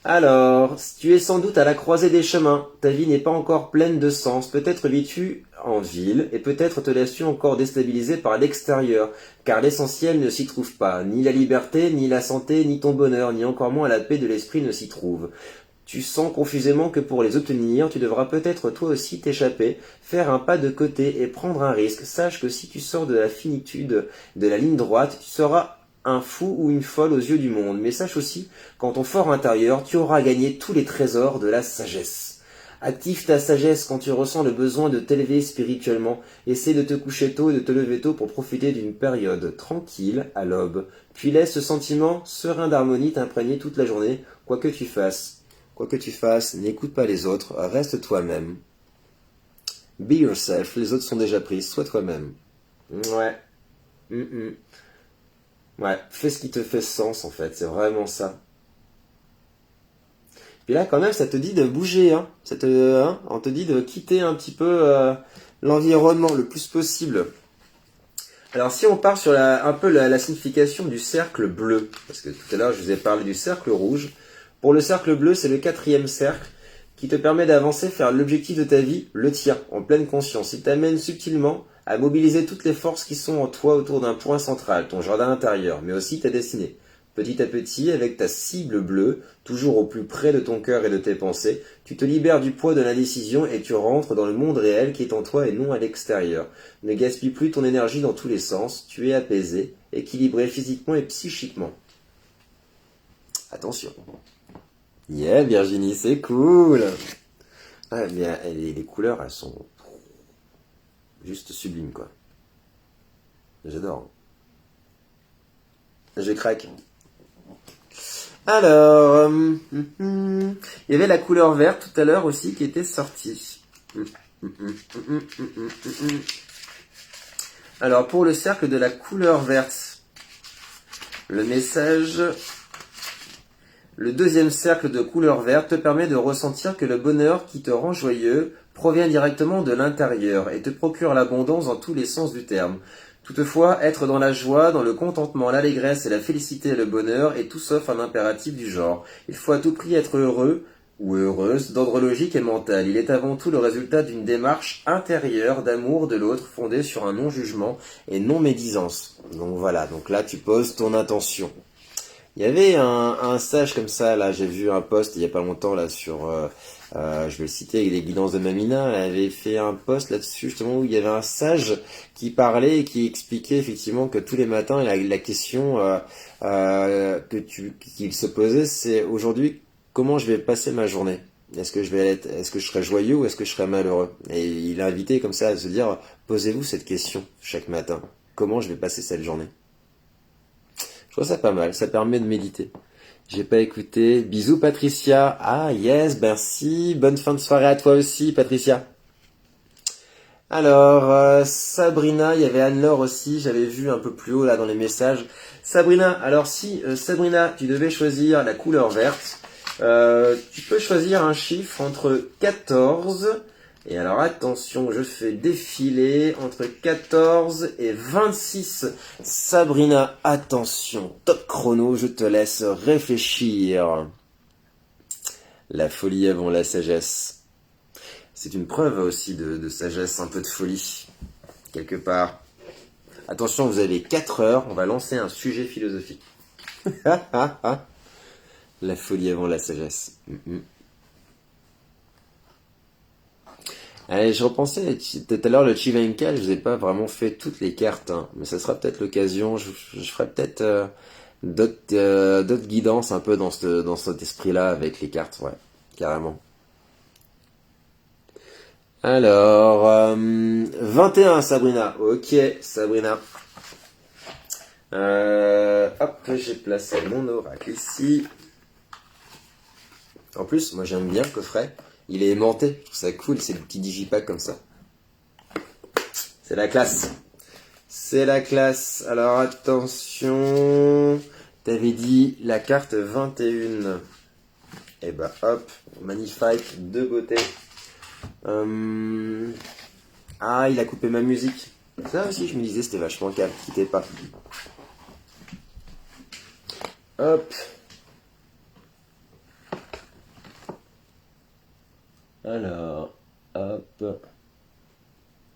Speaker 1: Alors, tu es sans doute à la croisée des chemins. Ta vie n'est pas encore pleine de sens. Peut-être vis-tu en ville et peut-être te laisses-tu encore déstabiliser par l'extérieur, car l'essentiel ne s'y trouve pas. Ni la liberté, ni la santé, ni ton bonheur, ni encore moins la paix de l'esprit ne s'y trouvent. Tu sens confusément que pour les obtenir, tu devras peut-être toi aussi t'échapper, faire un pas de côté et prendre un risque. Sache que si tu sors de la finitude, de la ligne droite, tu seras un fou ou une folle aux yeux du monde. Mais sache aussi qu'en ton fort intérieur, tu auras gagné tous les trésors de la sagesse. Active ta sagesse quand tu ressens le besoin de t'élever spirituellement. Essaie de te coucher tôt et de te lever tôt pour profiter d'une période tranquille à l'aube. Puis laisse ce sentiment serein d'harmonie t'imprégner toute la journée, quoi que tu fasses. Quoi que tu fasses, n'écoute pas les autres, reste toi-même. Be yourself, les autres sont déjà pris, sois toi-même. Ouais. Ouais, fais ce qui te fait sens en fait, c'est vraiment ça. Puis là quand même ça te dit de bouger, hein. On te dit de quitter un petit peu l'environnement le plus possible. Alors si on part sur un peu la signification du cercle bleu, parce que tout à l'heure je vous ai parlé du cercle rouge. Pour le cercle bleu, c'est le 4e cercle qui te permet d'avancer vers l'objectif de ta vie, le tien, en pleine conscience. Il t'amène subtilement à mobiliser toutes les forces qui sont en toi autour d'un point central, ton jardin intérieur, mais aussi ta destinée. Petit à petit, avec ta cible bleue, toujours au plus près de ton cœur et de tes pensées, tu te libères du poids de l'indécision et tu rentres dans le monde réel qui est en toi et non à l'extérieur. Ne gaspille plus ton énergie dans tous les sens, tu es apaisé, équilibré physiquement et psychiquement. Attention. Yeah, Virginie, c'est cool. Ah, mais les couleurs, elles sont juste sublimes, quoi. J'adore. Je craque. Alors, il y avait la couleur verte tout à l'heure aussi qui était sortie. Alors, pour le cercle de la couleur verte, le message... Le 2e cercle de couleur verte te permet de ressentir que le bonheur qui te rend joyeux provient directement de l'intérieur et te procure l'abondance dans tous les sens du terme. Toutefois, être dans la joie, dans le contentement, l'allégresse et la félicité et le bonheur est tout sauf un impératif du genre. Il faut à tout prix être heureux ou heureuse d'ordre logique et mental. Il est avant tout le résultat d'une démarche intérieure d'amour de l'autre fondée sur un non-jugement et non-médisance. Donc voilà, donc là tu poses ton intention. Il y avait un sage comme ça, là, j'ai vu un post il y a pas longtemps, là, sur, je vais le citer, avec les guidances de Mamina, elle avait fait un post là-dessus, justement, où il y avait un sage qui parlait et qui expliquait, effectivement, que tous les matins, la question qu'il se posait, c'est, aujourd'hui, comment je vais passer ma journée? Est-ce que je serai joyeux ou est-ce que je serai malheureux? Et il a invité comme ça à se dire, posez-vous cette question chaque matin. Comment je vais passer cette journée? Je trouve ça pas mal, ça permet de méditer. J'ai pas écouté. Bisous Patricia. Ah yes, merci. Bonne fin de soirée à toi aussi Patricia. Alors, Sabrina, il y avait Anne-Laure aussi, j'avais vu un peu plus haut là dans les messages. Sabrina, alors si Sabrina, tu devais choisir la couleur verte, tu peux choisir un chiffre entre 14... Et alors attention, je fais défiler entre 14 et 26. Sabrina, attention, top chrono, je te laisse réfléchir. La folie avant la sagesse. C'est une preuve aussi de sagesse, un peu de folie, quelque part. Attention, vous avez 4 heures, on va lancer un sujet philosophique. La folie avant la sagesse. Allez, je repensais tout à l'heure le Chivenka, je vous ai pas vraiment fait toutes les cartes, hein, mais ça sera peut-être l'occasion. Je ferai peut-être d'autres guidances un peu dans cet esprit-là avec les cartes, ouais, carrément. Alors, 21, Sabrina. Ok, Sabrina. Hop, j'ai placé mon oracle ici. En plus, moi j'aime bien le coffret. Il est aimanté, je trouve ça cool, c'est le petit digipack comme ça. C'est la classe. C'est la classe. Alors attention, t'avais dit la carte 21. Et bah hop, magnifique, de beauté. Ah, il a coupé ma musique. Ça aussi, je me disais, c'était vachement calme, quittez pas. Hop. Alors, hop.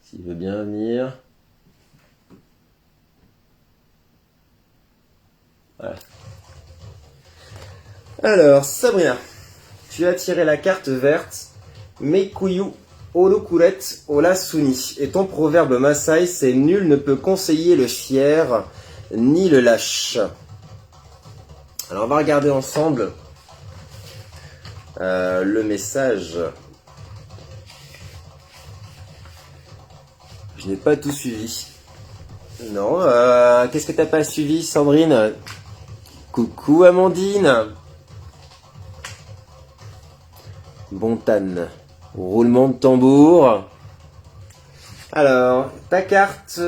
Speaker 1: S'il veut bien venir. Voilà. Alors, Sabrina, tu as tiré la carte verte. Meikuyu Olokuret Olasuni. Et ton proverbe Maasai, c'est nul ne peut conseiller le fier ni le lâche. Alors, on va regarder ensemble le message. Je n'ai pas tout suivi. Non, qu'est-ce que t'as pas suivi, Sandrine? Coucou, Amandine. Bontane. Roulement de tambour. Alors, ta carte,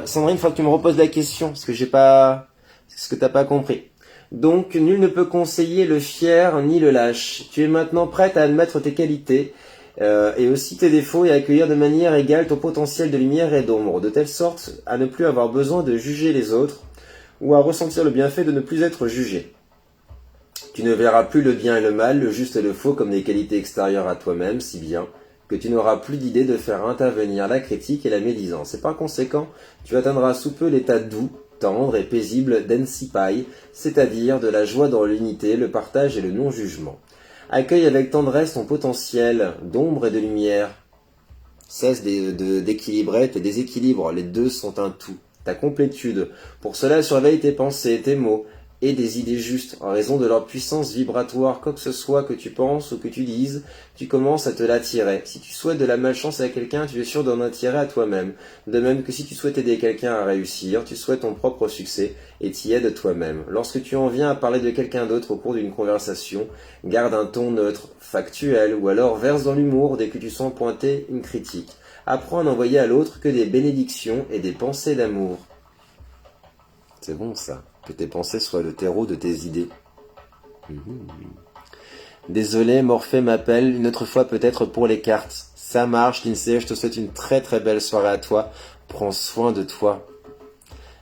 Speaker 1: Sandrine, il faut que tu me reposes la question, parce que j'ai pas, ce que t'as pas compris. Donc, nul ne peut conseiller le fier ni le lâche. Tu es maintenant prête à admettre tes qualités, et aussi tes défauts et à accueillir de manière égale ton potentiel de lumière et d'ombre, de telle sorte à ne plus avoir besoin de juger les autres, ou à ressentir le bienfait de ne plus être jugé. Tu ne verras plus le bien et le mal, le juste et le faux comme des qualités extérieures à toi-même, si bien que tu n'auras plus d'idée de faire intervenir la critique et la médisance. Et par conséquent, tu atteindras sous peu l'état doux, tendre et paisible d'Ensipai, c'est-à-dire de la joie dans l'unité, le partage et le non-jugement. Accueille avec tendresse ton potentiel d'ombre et de lumière. Cesse d'équilibrer tes déséquilibres, les deux sont un tout. Ta complétude. Pour cela, surveille tes pensées, tes mots, et des idées justes, en raison de leur puissance vibratoire, quoi que ce soit que tu penses ou que tu dises, tu commences à te l'attirer. Si tu souhaites de la malchance à quelqu'un, tu es sûr d'en attirer à toi-même. De même que si tu souhaites aider quelqu'un à réussir, tu souhaites ton propre succès et t'y aides toi-même. Lorsque tu en viens à parler de quelqu'un d'autre au cours d'une conversation, garde un ton neutre, factuel, ou alors verse dans l'humour dès que tu sens pointer une critique. Apprends à n'envoyer à l'autre que des bénédictions et des pensées d'amour. C'est bon ça. Que tes pensées soient le terreau de tes idées. Désolé, Morphée m'appelle, une autre fois peut-être pour les cartes. Ça marche, Lindsay, je te souhaite une très très belle soirée à toi. Prends soin de toi.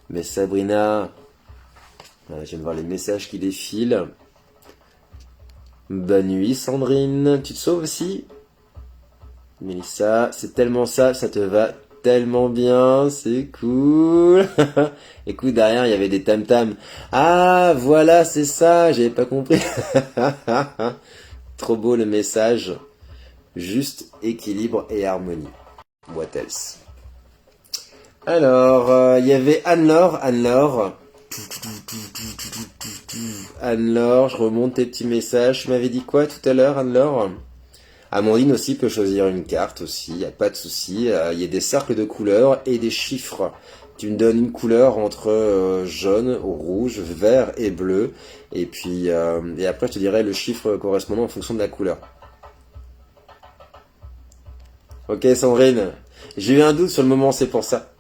Speaker 1: Mais Sabrina, je viens de voir les messages qui défilent. Bonne nuit, Sandrine. Tu te sauves aussi? Mélissa, c'est tellement ça te va tellement bien, c'est cool. Écoute, derrière, il y avait des tam-tams. Ah, voilà, c'est ça, j'avais pas compris. Trop beau le message. Juste équilibre et harmonie. What else? Alors, il y avait Anne-Laure. Anne-Laure, je remonte tes petits messages. Tu m'avais dit quoi tout à l'heure, Anne-Laure? Amandine aussi peut choisir une carte aussi, y a pas de souci. Il y a des cercles de couleurs et des chiffres. Tu me donnes une couleur entre jaune, rouge, vert et bleu. Et puis et après je te dirai le chiffre correspondant en fonction de la couleur. Ok Sandrine, j'ai eu un doute sur le moment, c'est pour ça.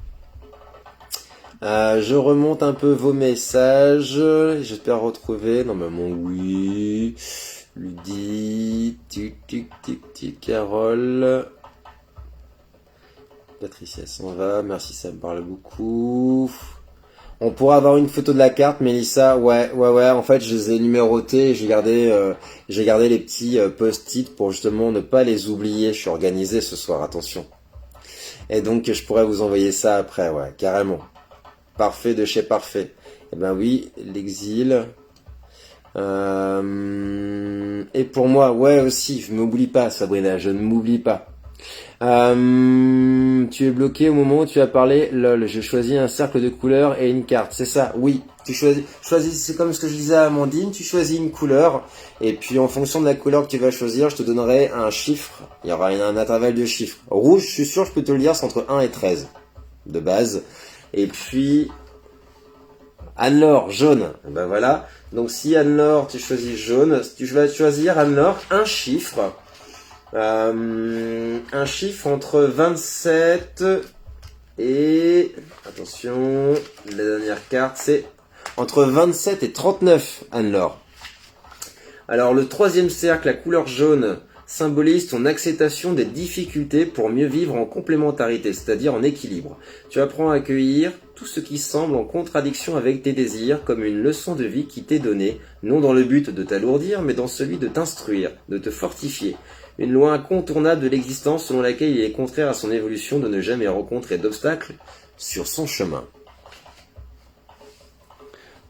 Speaker 1: Je remonte un peu vos messages. J'espère retrouver. Normalement oui. Ludie, tic, Carole. Patricia s'en va, merci, ça me parle beaucoup. On pourra avoir une photo de la carte, Mélissa. Ouais. En fait, je les ai numérotées. J'ai gardé les petits post-it pour justement ne pas les oublier. Je suis organisé ce soir, attention. Et donc, je pourrais vous envoyer ça après, ouais, carrément. Parfait de chez parfait. Eh ben oui, l'exil. Et pour moi, ouais aussi, je m'oublie pas, Sabrina, je ne m'oublie pas. Tu es bloqué au moment où tu as parlé. Lol, je choisis un cercle de couleurs et une carte. C'est ça, oui. Tu choisis, c'est comme ce que je disais à Amandine, tu choisis une couleur, et puis en fonction de la couleur que tu vas choisir, je te donnerai un chiffre. Il y aura un intervalle de chiffres. Rouge, je suis sûr, je peux te le dire, c'est entre 1 et 13, de base. Et puis, Anne-Laure, jaune. Ben voilà. Donc si Anne-Laure, tu choisis jaune, tu vas choisir, Anne-Laure, un chiffre. Un chiffre entre 27 et... Attention, la dernière carte, c'est entre 27 et 39, Anne-Laure. Alors le troisième cercle, la couleur jaune, symbolise ton acceptation des difficultés pour mieux vivre en complémentarité, c'est-à-dire en équilibre. Tu apprends à accueillir tout ce qui semble en contradiction avec tes désirs comme une leçon de vie qui t'est donnée, non dans le but de t'alourdir, mais dans celui de t'instruire, de te fortifier. Une loi incontournable de l'existence selon laquelle il est contraire à son évolution de ne jamais rencontrer d'obstacles sur son chemin.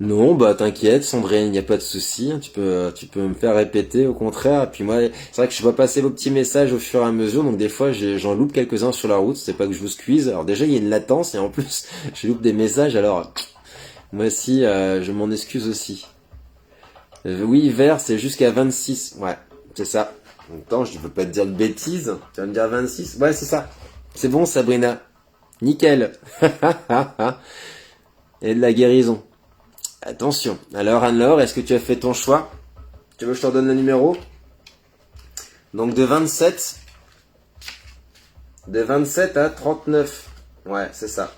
Speaker 1: Non, bah t'inquiète, Sandrine, il n'y a pas de souci. Tu peux me faire répéter, au contraire. Et puis moi, c'est vrai que je vois passer vos petits messages au fur et à mesure, donc des fois j'en loupe quelques-uns sur la route. C'est pas que je vous squeeze. Alors déjà il y a une latence et en plus je loupe des messages. Alors moi aussi, je m'en excuse aussi. Oui, vert, c'est jusqu'à 26. Ouais, c'est ça. Attends, je veux pas te dire de bêtises. Tu vas me dire 26. Ouais, c'est ça. C'est bon, Sabrina. Nickel. Et de la guérison. Attention. Alors Anne-Laure, est-ce que tu as fait ton choix? Tu veux que je te redonne le numéro? Donc de 27 à 39. Ouais, c'est ça.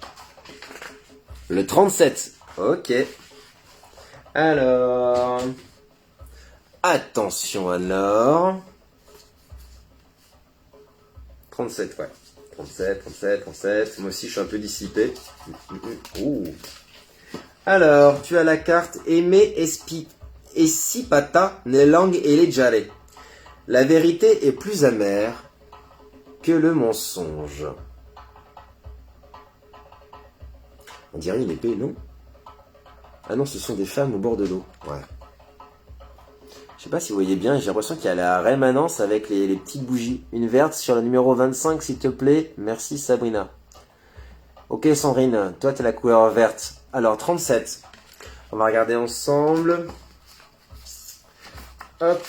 Speaker 1: Le 37. Ok. Alors... Attention Anne-Laure. 37, ouais. 37. Moi aussi, je suis un peu dissipé. Ouh. Alors, tu as la carte Aimer Espipata, Nelang et Lejare. La vérité est plus amère que le mensonge. On dirait une épée, non? Ah non, ce sont des femmes au bord de l'eau. Ouais. Je sais pas si vous voyez bien, j'ai l'impression qu'il y a la rémanence avec les petites bougies. Une verte sur le numéro 25, s'il te plaît. Merci Sabrina. Ok Sandrine, toi t'as la couleur verte. Alors 37. On va regarder ensemble. Hop.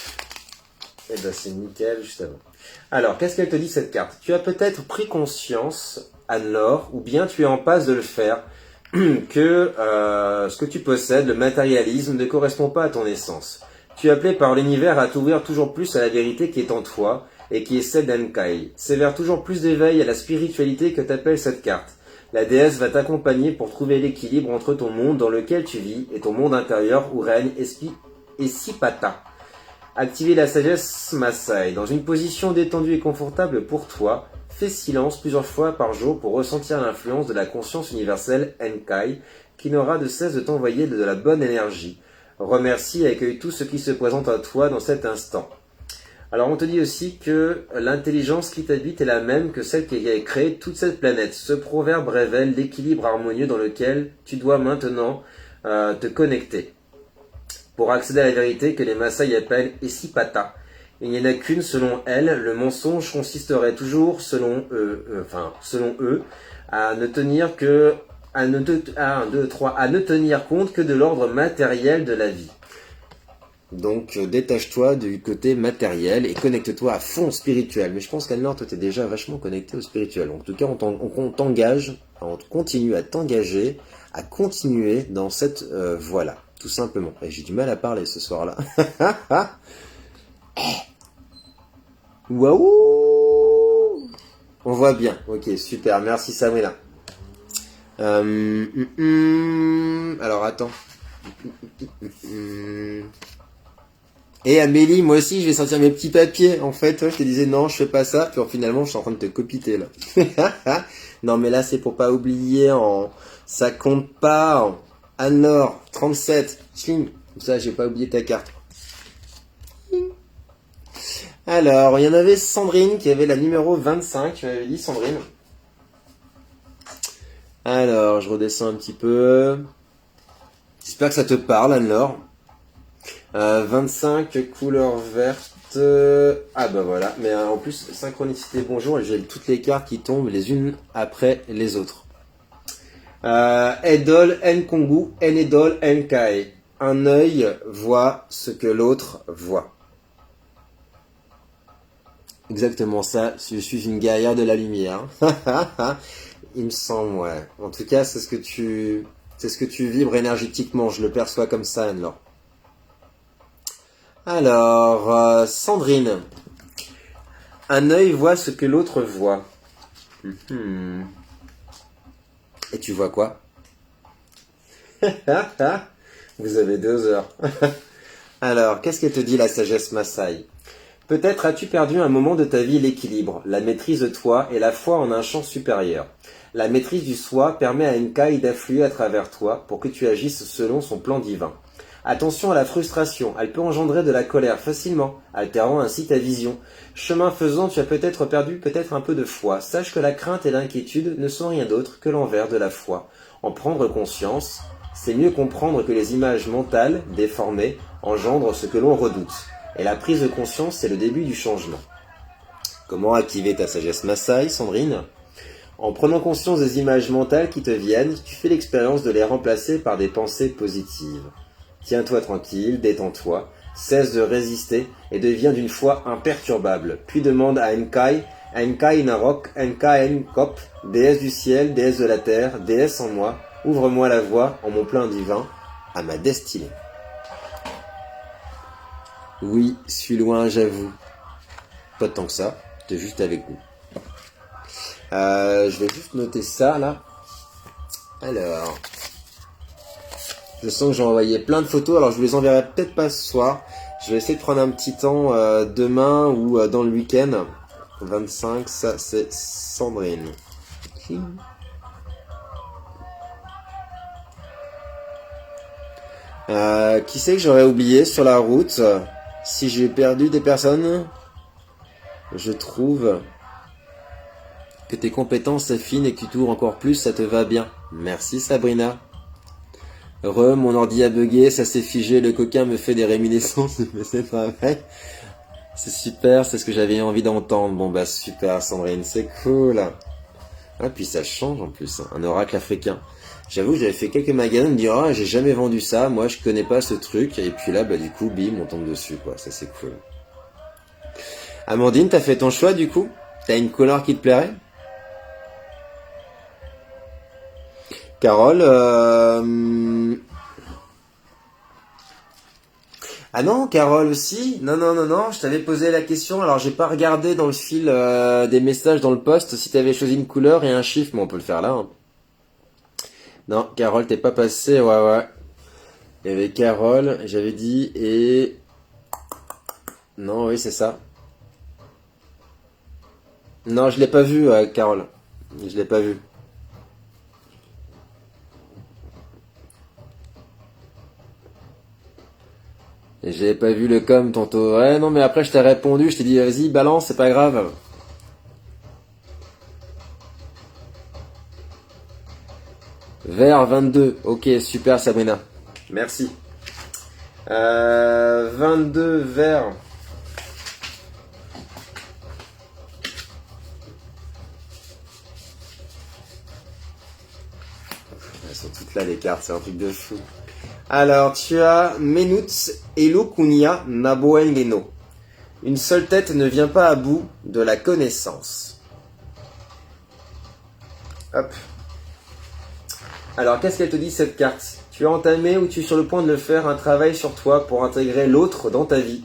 Speaker 1: Et ben c'est nickel juste avant. Alors, qu'est-ce qu'elle te dit cette carte? Tu as peut-être pris conscience, Anne-Laure, ou bien tu es en passe de le faire, que ce que tu possèdes, le matérialisme, ne correspond pas à ton essence. Tu es appelé par l'univers à t'ouvrir toujours plus à la vérité qui est en toi et qui est celle d'Enkai. C'est vers toujours plus d'éveil à la spiritualité que t'appelle cette carte. La déesse va t'accompagner pour trouver l'équilibre entre ton monde dans lequel tu vis et ton monde intérieur où règne Espipata. Activer la sagesse Maasai. Dans une position détendue et confortable pour toi, fais silence plusieurs fois par jour pour ressentir l'influence de la conscience universelle Enkai qui n'aura de cesse de t'envoyer de la bonne énergie. Remercie et accueille tout ce qui se présente à toi dans cet instant. Alors on te dit aussi que l'intelligence qui t'habite est la même que celle qui a créé toute cette planète. Ce proverbe révèle l'équilibre harmonieux dans lequel tu dois maintenant te connecter. Pour accéder à la vérité que les Maasai appellent Espipata. Il n'y en a qu'une selon elle, le mensonge consisterait toujours, selon eux, à ne tenir compte que de l'ordre matériel de la vie. Donc détache-toi du côté matériel et connecte-toi à fond au spirituel. Mais je pense qu'Anne-Laure, toi t'es déjà vachement connecté au spirituel. En tout cas, on continue à t'engager, à continuer dans cette voie-là, tout simplement. Et j'ai du mal à parler ce soir-là. Waouh! On voit bien. Ok, super. Merci Sabrina. Alors attends. Et Amélie, moi aussi, je vais sortir mes petits papiers. En fait, je te disais non, je fais pas ça. Puis finalement, je suis en train de te copiter là. Non, mais là, c'est pour pas oublier. Ça compte pas. Anne-Laure, 37. Chling. Comme ça, j'ai pas oublié ta carte. Alors, il y en avait Sandrine qui avait la numéro 25. Tu m'avais dit Sandrine. Alors, je redescends un petit peu. J'espère que ça te parle, Anne-Laure. 25, couleur verte. Ah bah voilà, mais en plus, synchronicité bonjour, et j'ai toutes les cartes qui tombent les unes après les autres. Edol Nkongu, Enedol Nkai. Un œil voit ce que l'autre voit. Exactement ça, je suis une guerrière de la lumière. Il me semble, ouais. En tout cas, c'est ce que tu vibres énergétiquement, je le perçois comme ça, Anne-Laure. Alors, Sandrine. Un œil voit ce que l'autre voit. Et tu vois quoi? Vous avez 2 heures. Alors, qu'est-ce qu'elle te dit la sagesse Maasai? Peut-être as-tu perdu un moment de ta vie l'équilibre, la maîtrise de toi et la foi en un champ supérieur. La maîtrise du soi permet à Nkai d'affluer à travers toi pour que tu agisses selon son plan divin. Attention à la frustration, elle peut engendrer de la colère facilement, altérant ainsi ta vision. Chemin faisant, tu as peut-être perdu un peu de foi. Sache que la crainte et l'inquiétude ne sont rien d'autre que l'envers de la foi. En prendre conscience, c'est mieux comprendre que les images mentales, déformées, engendrent ce que l'on redoute. Et la prise de conscience, c'est le début du changement. Comment activer ta sagesse Maasai, Sandrine? En prenant conscience des images mentales qui te viennent, tu fais l'expérience de les remplacer par des pensées positives. Tiens-toi tranquille, détends-toi, cesse de résister et deviens d'une foi imperturbable. Puis demande à Nkai Narok, Nkai Nkop, déesse du ciel, déesse de la terre, déesse en moi, ouvre-moi la voie en mon plein divin, à ma destinée. Oui, suis loin, j'avoue. Pas tant que ça, t'es juste avec nous. Je vais juste noter ça, là. Alors... Je sens que j'ai envoyé plein de photos, alors je vous les enverrai peut-être pas ce soir. Je vais essayer de prendre un petit temps demain ou dans le week-end. 25, ça c'est Sandrine. Qui c'est que j'aurais oublié sur la route? Si j'ai perdu des personnes, je trouve que tes compétences affinent et que tu t'ouvres encore plus, ça te va bien. Merci Sabrina. Mon ordi a bugué, ça s'est figé, le coquin me fait des réminiscences, mais c'est pas vrai. C'est super, c'est ce que j'avais envie d'entendre. Bon bah super Sandrine, c'est cool. Ah puis ça change en plus, un oracle africain. J'avoue, j'avais fait quelques magasins, me dire j'ai jamais vendu ça, moi je connais pas ce truc, et puis là bah du coup bim, on tombe dessus quoi, ça c'est cool. Amandine, t'as fait ton choix du coup? T'as une couleur qui te plairait? Carole, Ah non, Carole aussi? Non, je t'avais posé la question, alors j'ai pas regardé dans le fil des messages dans le post si t'avais choisi une couleur et un chiffre, mais on peut le faire là. Hein. Non, Carole, t'es pas passé, ouais. Il y avait Carole, j'avais dit, et... Non, oui, c'est ça. Non, je l'ai pas vu, Carole. Je l'ai pas vu. Et j'avais pas vu le com tantôt. Ouais, non, mais après je t'ai répondu, je t'ai dit, vas-y, balance, c'est pas grave. Vert 22. Ok, super Sabrina. Merci. 22 vert. Elles sont toutes là les cartes, c'est un truc de fou. Alors, tu as Menuts Elokunia Naboengeno. Une seule tête ne vient pas à bout de la connaissance. Hop. Alors, qu'est-ce qu'elle te dit cette carte? Tu as entamé ou tu es sur le point de le faire un travail sur toi pour intégrer l'autre dans ta vie.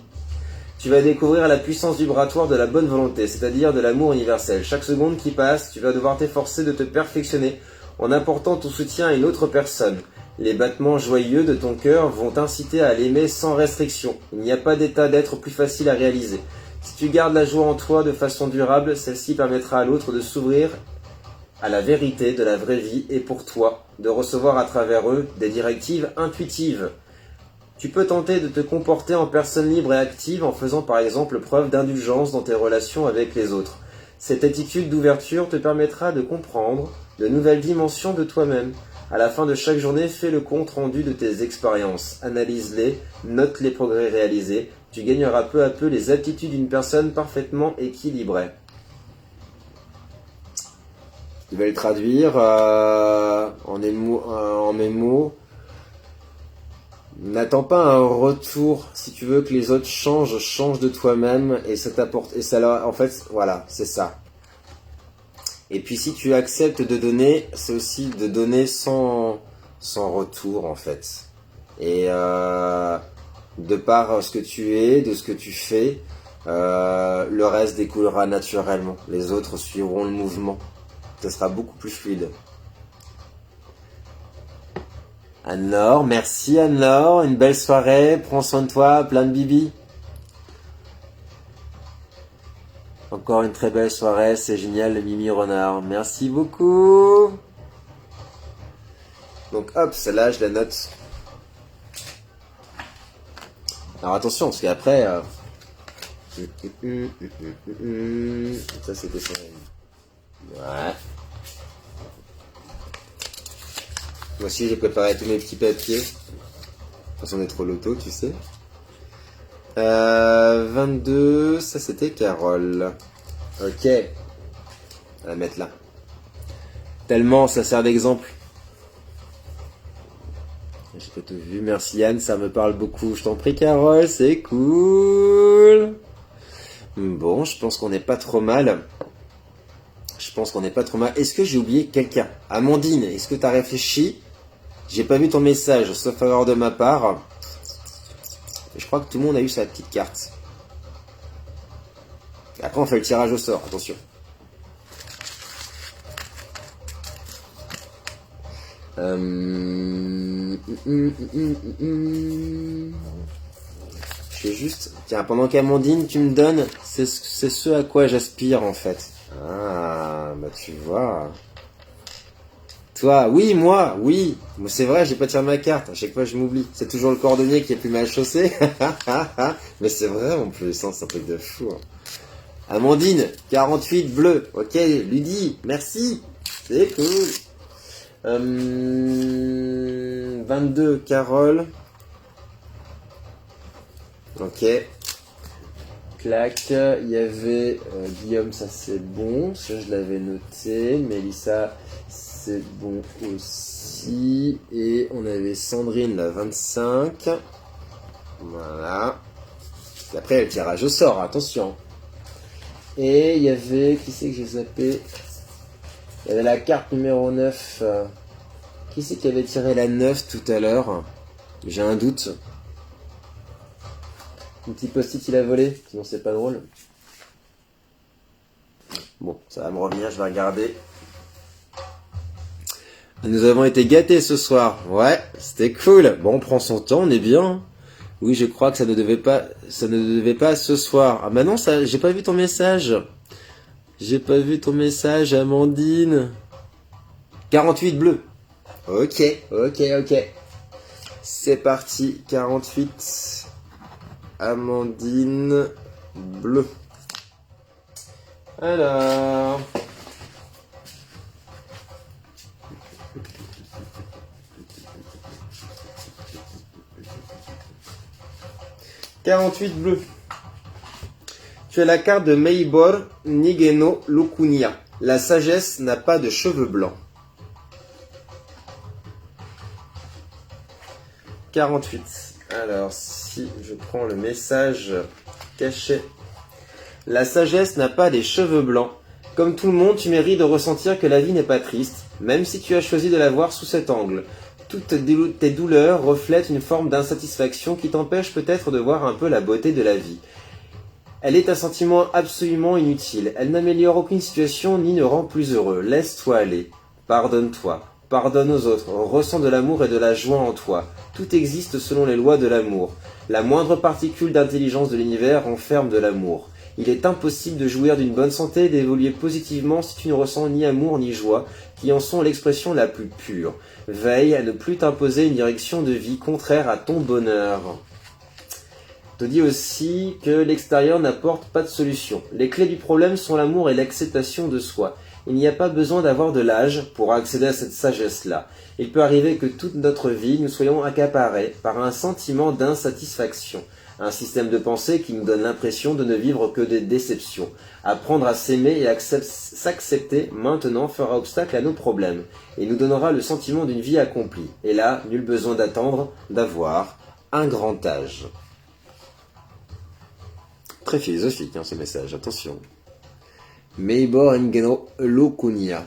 Speaker 1: Tu vas découvrir la puissance vibratoire de la bonne volonté, c'est-à-dire de l'amour universel. Chaque seconde qui passe, tu vas devoir t'efforcer de te perfectionner en apportant ton soutien à une autre personne. Les battements joyeux de ton cœur vont t'inciter à l'aimer sans restriction. Il n'y a pas d'état d'être plus facile à réaliser. Si tu gardes la joie en toi de façon durable, celle-ci permettra à l'autre de s'ouvrir à la vérité de la vraie vie et pour toi, de recevoir à travers eux des directives intuitives. Tu peux tenter de te comporter en personne libre et active en faisant par exemple preuve d'indulgence dans tes relations avec les autres. Cette attitude d'ouverture te permettra de comprendre de nouvelles dimensions de toi-même. À la fin de chaque journée, fais le compte rendu de tes expériences, analyse-les, note les progrès réalisés. Tu gagneras peu à peu les aptitudes d'une personne parfaitement équilibrée. Je vais le traduire en mes mots. N'attends pas un retour. Si tu veux que les autres changent, change de toi-même et ça t'apporte. Et ça leur, en fait, voilà, c'est ça. Et puis si tu acceptes de donner, c'est aussi de donner sans retour en fait. Et de par ce que tu es, de ce que tu fais, le reste découlera naturellement. Les autres suivront le mouvement. Ça sera beaucoup plus fluide. Anne-Laure, merci Anne-Laure, une belle soirée, prends soin de toi, plein de bibi. Encore une très belle soirée, c'est génial le Mimi Renard, merci beaucoup. Donc hop, celle-là je la note. Alors attention, parce qu'après... Ça c'était son... Ouais. Moi aussi j'ai préparé tous mes petits papiers. De toute façon on est trop loto, tu sais. 22, ça c'était Carole. Ok. On va la mettre là. Tellement ça sert d'exemple. J'ai pas tout vu, merci Yann, ça me parle beaucoup. Je t'en prie Carole, c'est cool. Bon, je pense qu'on n'est pas trop mal. Est-ce que j'ai oublié quelqu'un? Amandine, est-ce que t'as réfléchi? J'ai pas vu ton message, sauf erreur de ma part. Je crois que tout le monde a eu sa petite carte. Après, on fait le tirage au sort, attention. Je vais juste... Tiens, pendant qu'Amandine, tu me donnes, c'est ce à quoi j'aspire, en fait. Ah, bah tu vois... Toi, oui, moi, oui. Mais c'est vrai, j'ai pas tiré ma carte. À chaque fois, je m'oublie. C'est toujours le cordonnier qui est plus mal chaussé. Mais c'est vrai, en plus, hein, c'est un truc de fou. Hein. Amandine, 48 bleu. Ok, Ludie, merci. C'est cool. 22, Carole. Ok. Clac. Il y avait Guillaume, ça c'est bon. Ça, je l'avais noté. Mélissa... c'est bon aussi. Et on avait Sandrine, la 25. Voilà. Et après, le tirage au sort, attention. Et il y avait... Qui c'est que j'ai zappé? Il y avait la carte numéro 9. Qui c'est qui avait tiré la 9 tout à l'heure? J'ai un doute. Un petit post-it, il a volé. Sinon, c'est pas drôle. Bon, ça va me revenir, je vais regarder. Nous avons été gâtés ce soir. Ouais, c'était cool. Bon, on prend son temps, on est bien. Oui, je crois que ça ne devait pas ce soir. Ah bah non, ça, j'ai pas vu ton message. J'ai pas vu ton message, Amandine. 48 bleu. Ok. C'est parti, 48. Amandine bleu. Alors... 48 bleu. Tu as la carte de Meibor Nigeno Lukunia. La sagesse n'a pas de cheveux blancs. 48. Alors, si je prends le message caché. La sagesse n'a pas des cheveux blancs. Comme tout le monde, tu mérites de ressentir que la vie n'est pas triste, même si tu as choisi de la voir sous cet angle. Toutes tes douleurs reflètent une forme d'insatisfaction qui t'empêche peut-être de voir un peu la beauté de la vie. Elle est un sentiment absolument inutile. Elle n'améliore aucune situation ni ne rend plus heureux. Laisse-toi aller. Pardonne-toi. Pardonne aux autres. Ressens de l'amour et de la joie en toi. Tout existe selon les lois de l'amour. La moindre particule d'intelligence de l'univers renferme de l'amour. Il est impossible de jouir d'une bonne santé et d'évoluer positivement si tu ne ressens ni amour ni joie, qui en sont l'expression la plus pure. Veille à ne plus t'imposer une direction de vie contraire à ton bonheur. Te dit aussi que l'extérieur n'apporte pas de solution. Les clés du problème sont l'amour et l'acceptation de soi. Il n'y a pas besoin d'avoir de l'âge pour accéder à cette sagesse-là. Il peut arriver que toute notre vie, nous soyons accaparés par un sentiment d'insatisfaction, un système de pensée qui nous donne l'impression de ne vivre que des déceptions. Apprendre à s'aimer et à s'accepter maintenant fera obstacle à nos problèmes et nous donnera le sentiment d'une vie accomplie. Et là, nul besoin d'attendre d'avoir un grand âge. Très philosophique ce message, attention. Meibor Engeno Lokunia.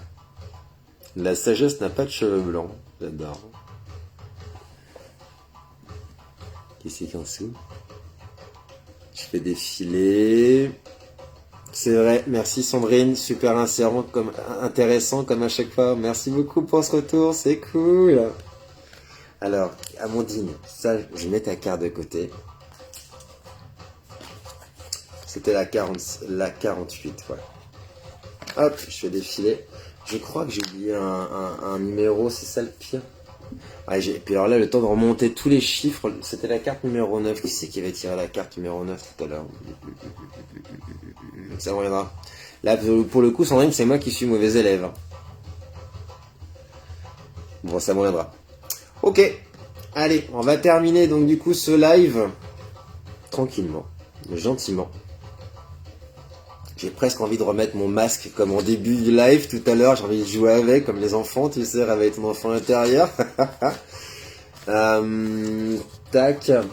Speaker 1: La sagesse n'a pas de cheveux blancs, j'adore. Qu'est-ce qu'il y a en dessous? Je fais défiler. C'est vrai, merci Sandrine, super intéressant comme à chaque fois. Merci beaucoup pour ce retour, c'est cool. Alors, Amandine, ça, je mets ta carte de côté. C'était la 48, ouais. Hop, je fais défiler. Je crois que j'ai oublié un numéro, c'est ça le pire. Ouais, puis alors là, le temps de remonter tous les chiffres, c'était la carte numéro 9. Qui c'est qui avait tiré la carte numéro 9 tout à l'heure? Ça reviendra. Là, pour le coup, Sandrine, c'est moi qui suis mauvais élève. Bon, ça reviendra. Ok, allez, on va terminer donc du coup ce live tranquillement, gentiment. J'ai presque envie de remettre mon masque comme en début du live tout à l'heure. J'ai envie de jouer avec, comme les enfants, tu sais, réveiller ton enfant intérieur. Tac. Ah,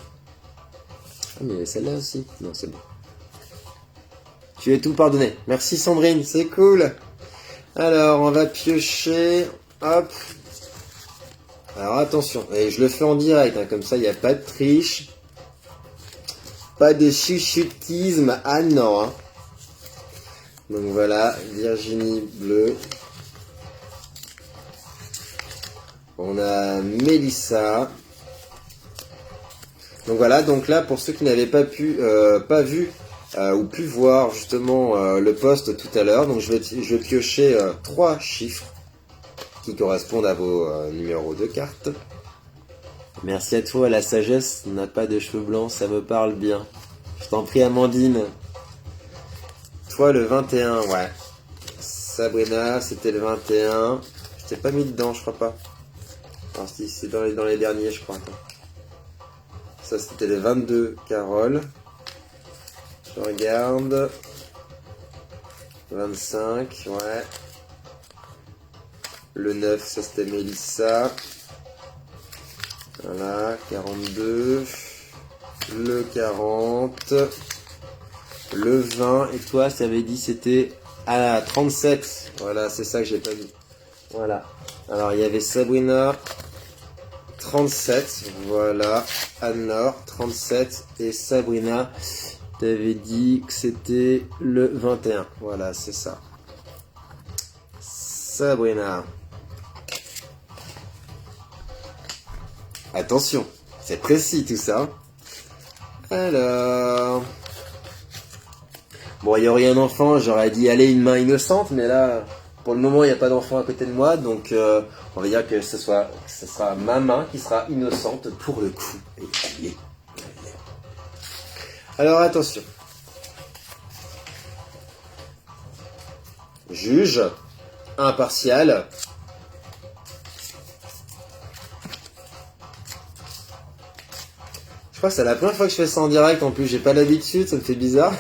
Speaker 1: mais celle-là aussi. Non, c'est bon. Tu es tout pardonné. Merci Sandrine, c'est cool. Alors, on va piocher. Hop. Alors, attention. Et je le fais en direct, comme ça, il n'y a pas de triche. Pas de chuchotisme. Ah non, Donc voilà, Virginie bleue. On a Mélissa. Donc voilà, donc là pour ceux qui n'avaient pas vu ou pu voir justement le post tout à l'heure, donc je vais piocher 3 chiffres qui correspondent à vos numéros de cartes. Merci à toi, la sagesse n'a pas de cheveux blancs, ça me parle bien. Je t'en prie Amandine. Toi le 21, ouais. Sabrina, c'était le 21. Je t'ai pas mis dedans, je crois pas. Alors si, c'est dans les derniers, je crois. Attends. Ça, c'était le 22, Carole. Je regarde. 25, ouais. Le 9, ça c'était Mélissa. Voilà, 42. Le 40. Le 20, et toi, ça avait dit c'était à 37. Voilà, c'est ça que j'ai pas mis. Voilà. Alors, il y avait Sabrina, 37. Voilà. Anne-Laure, 37. Et Sabrina, t'avais dit que c'était le 21. Voilà, c'est ça. Sabrina. Attention, c'est précis tout ça. Alors... Bon, il y aurait un enfant, j'aurais dit allez, une main innocente, mais là, pour le moment, il n'y a pas d'enfant à côté de moi, donc on va dire que ce sera ma main qui sera innocente pour le coup. Alors attention. Juge, impartial. Je crois que c'est la première fois que je fais ça en direct, en plus j'ai pas l'habitude, ça me fait bizarre.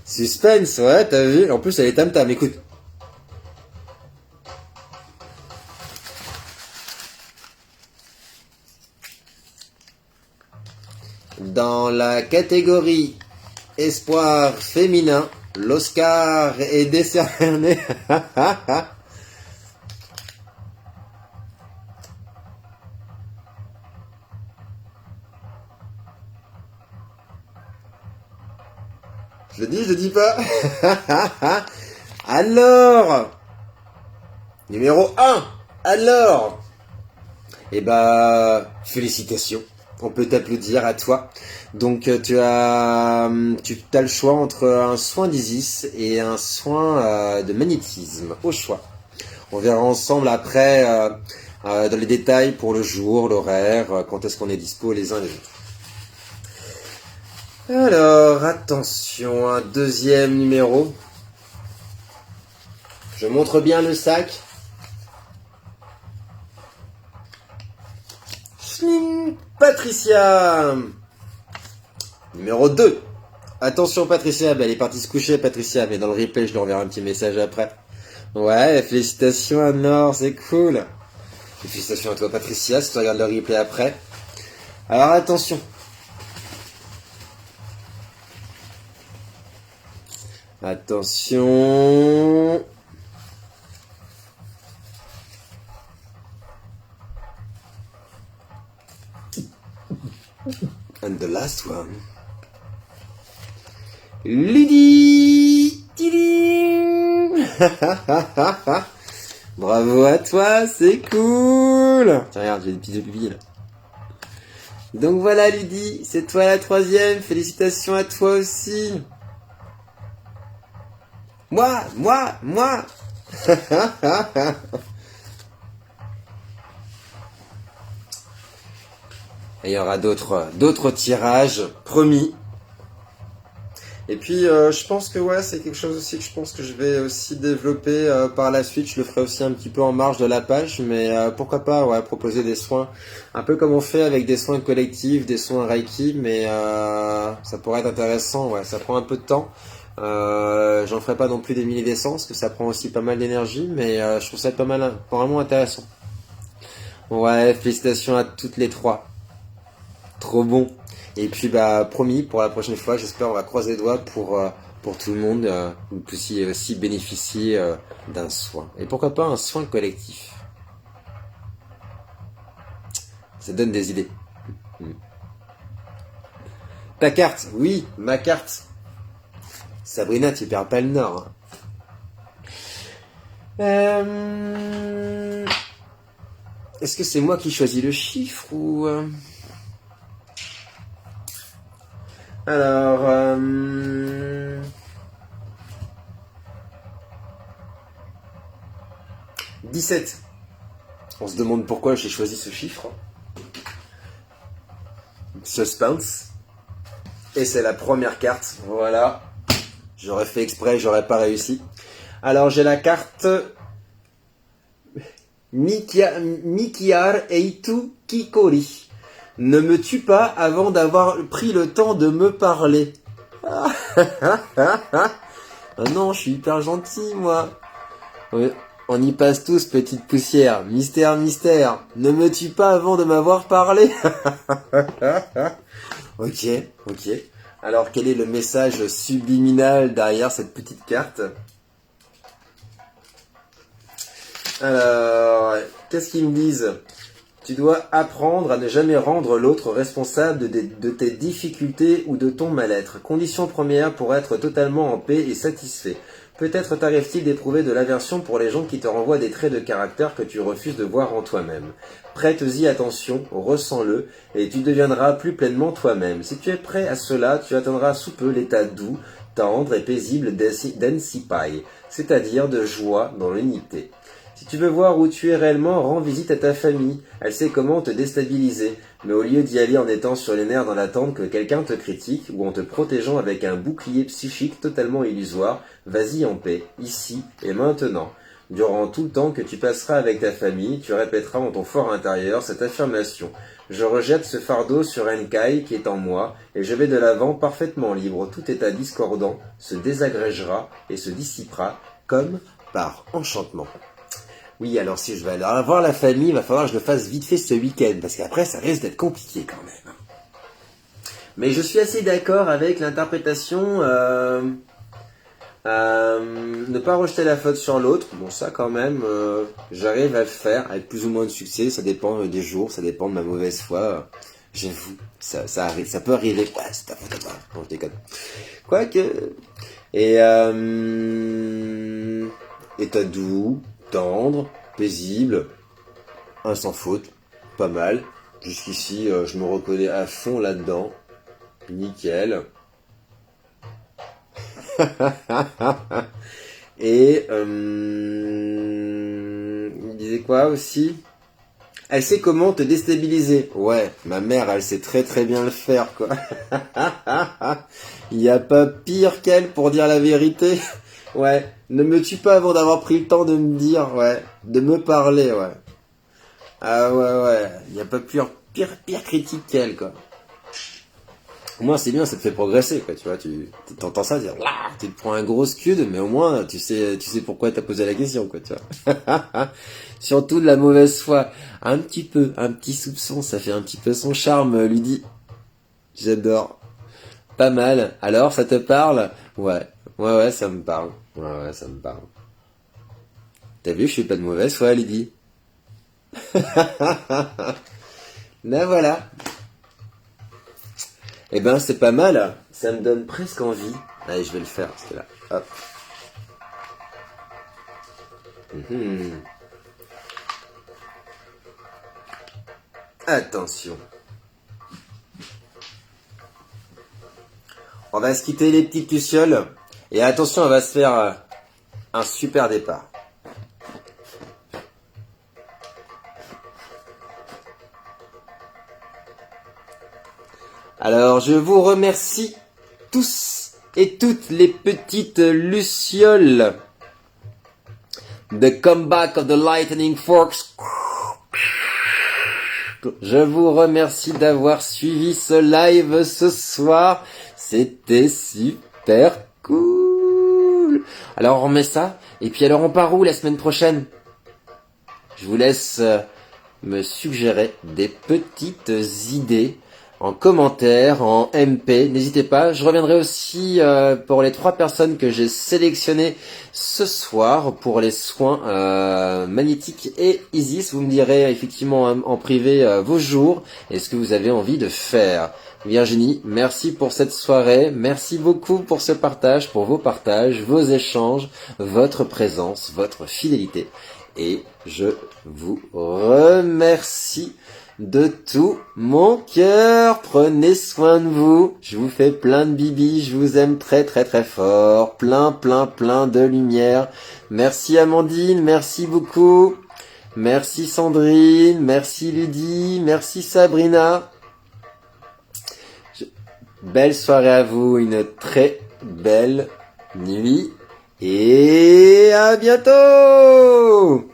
Speaker 1: Suspense, ouais, t'as vu. En plus elle est tam-tam, écoute. Dans la catégorie espoir féminin, l'Oscar est décerné. Je le dis pas. Alors, numéro 1. Alors, eh ben, félicitations. On peut t'applaudir à toi. Donc, tu as le choix entre un soin d'Isis et un soin de magnétisme. Au choix. On verra ensemble après, dans les détails pour le jour, l'horaire, quand est-ce qu'on est dispo les uns les autres. Alors, attention, un deuxième numéro. Je montre bien le sac. Schling, Patricia. Numéro 2. Attention Patricia, elle est partie se coucher Patricia, mais dans le replay je lui enverrai un petit message après. Ouais, félicitations Anne-Laure, c'est cool. Et félicitations à toi Patricia, si tu regardes le replay après. Alors attention. Attention. And the last one. Lydie. Bravo à toi, c'est cool. Tiens, regarde, j'ai des petits aiguilles là. Donc voilà Lydie, c'est toi la 3e. Félicitations à toi aussi. Moi. Et il y aura d'autres tirages, promis. Et puis je pense que ouais, c'est quelque chose aussi que je pense que je vais aussi développer par la suite. Je le ferai aussi un petit peu en marge de la page, mais pourquoi pas ouais, proposer des soins, un peu comme on fait avec des soins collectifs, des soins Reiki, mais ça pourrait être intéressant. Ouais, ça prend un peu de temps. J'en ferai pas non plus des milliers d'essence, que ça prend aussi pas mal d'énergie, mais je trouve ça pas mal, vraiment intéressant. Ouais, félicitations à toutes les 3. Trop bon. Et puis bah promis, pour la prochaine fois, j'espère on va croiser les doigts pour tout le monde, vous puissiez aussi bénéficier d'un soin. Et pourquoi pas un soin collectif. Ça donne des idées. Ta carte, oui, ma carte. Sabrina, tu perds pas le nord. Est-ce que c'est moi qui choisis le chiffre ou... Alors, 17. On se demande pourquoi j'ai choisi ce chiffre. Suspense. Et c'est la première carte. Voilà. J'aurais fait exprès, j'aurais pas réussi. Alors j'ai la carte Mikiar Eitu Kikori. Ne me tue pas avant d'avoir pris le temps de me parler. Ah non, je suis hyper gentil, moi. On y passe tous, petite poussière. Mystère, mystère. Ne me tue pas avant de m'avoir parlé. Ok. Alors, quel est le message subliminal derrière cette petite carte? Alors, qu'est-ce qu'ils me disent? Tu dois apprendre à ne jamais rendre l'autre responsable de tes difficultés ou de ton mal-être. Condition première pour être totalement en paix et satisfait. Peut-être t'arrive-t-il d'éprouver de l'aversion pour les gens qui te renvoient des traits de caractère que tu refuses de voir en toi-même. Prête-y attention, ressens-le, et tu deviendras plus pleinement toi-même. Si tu es prêt à cela, tu atteindras sous peu l'état doux, tendre et paisible d'Ensipai, c'est-à-dire de joie dans l'unité. Si tu veux voir où tu es réellement, rends visite à ta famille. Elle sait comment te déstabiliser. Mais au lieu d'y aller en étant sur les nerfs dans l'attente que quelqu'un te critique, ou en te protégeant avec un bouclier psychique totalement illusoire, vas-y en paix, ici et maintenant. Durant tout le temps que tu passeras avec ta famille, tu répéteras en ton fort intérieur cette affirmation. Je rejette ce fardeau sur Enkai qui est en moi, et je vais de l'avant parfaitement libre. Tout état discordant se désagrégera et se dissipera comme par enchantement. Oui, alors si je vais aller voir la famille, il va falloir que je le fasse vite fait ce week-end, parce qu'après ça risque d'être compliqué quand même. Mais je suis assez d'accord avec l'interprétation, ne pas rejeter la faute sur l'autre. Bon, ça quand même, j'arrive à le faire avec plus ou moins de succès, ça dépend des jours, ça dépend de ma mauvaise foi. J'avoue, ça arrive, ça peut arriver. Ouais, c'est ta faute à toi. Non, je déconne. Quoique. Et état doux, tendre, paisible, un sans faute, pas mal. Jusqu'ici, je me reconnais à fond là-dedans. Nickel. Et il disait quoi aussi? Elle sait comment te déstabiliser. Ouais, ma mère, elle sait très très bien le faire, quoi. Il n'y a pas pire qu'elle pour dire la vérité. Ouais, ne me tue pas avant d'avoir pris le temps de me dire, ouais, de me parler, ouais. Ah ouais, y a pas pire critique qu'elle, quoi. Au moins, c'est bien, ça te fait progresser, quoi, tu vois, tu t'entends ça dire, là, tu te prends un gros scud, mais au moins, tu sais pourquoi t'as posé la question, quoi, tu vois. Surtout de la mauvaise foi. Un petit soupçon, ça fait un petit peu son charme, lui dit. J'adore. Pas mal. Alors, ça te parle? Ouais, ça me parle. Ouais, ça me parle. T'as vu, je suis pas de mauvaise foi, Lydie. Ben voilà. Eh ben, c'est pas mal. Ça me donne presque envie. Allez, je vais le faire, parce que là, hop. Mhm. Attention. On va se quitter les petites lucioles. Et attention, on va se faire un super départ. Alors, je vous remercie tous et toutes les petites lucioles. The comeback of the lightning forks. Je vous remercie d'avoir suivi ce live ce soir. C'était super cool. Alors, on remet ça. Et puis alors, on part où la semaine prochaine? Je vous laisse me suggérer des petites idées en commentaire, en MP. N'hésitez pas. Je reviendrai aussi pour les 3 personnes que j'ai sélectionnées ce soir pour les soins magnétiques et Isis. Vous me direz effectivement en privé vos jours et ce que vous avez envie de faire. Virginie, merci pour cette soirée. Merci beaucoup pour ce partage, pour vos partages, vos échanges, votre présence, votre fidélité. Et je vous remercie de tout mon cœur. Prenez soin de vous. Je vous fais plein de bibis. Je vous aime très très très fort. Plein de lumière. Merci Amandine. Merci beaucoup. Merci Sandrine. Merci Lydie. Merci Sabrina. Belle soirée à vous. Une très belle nuit. Et à bientôt!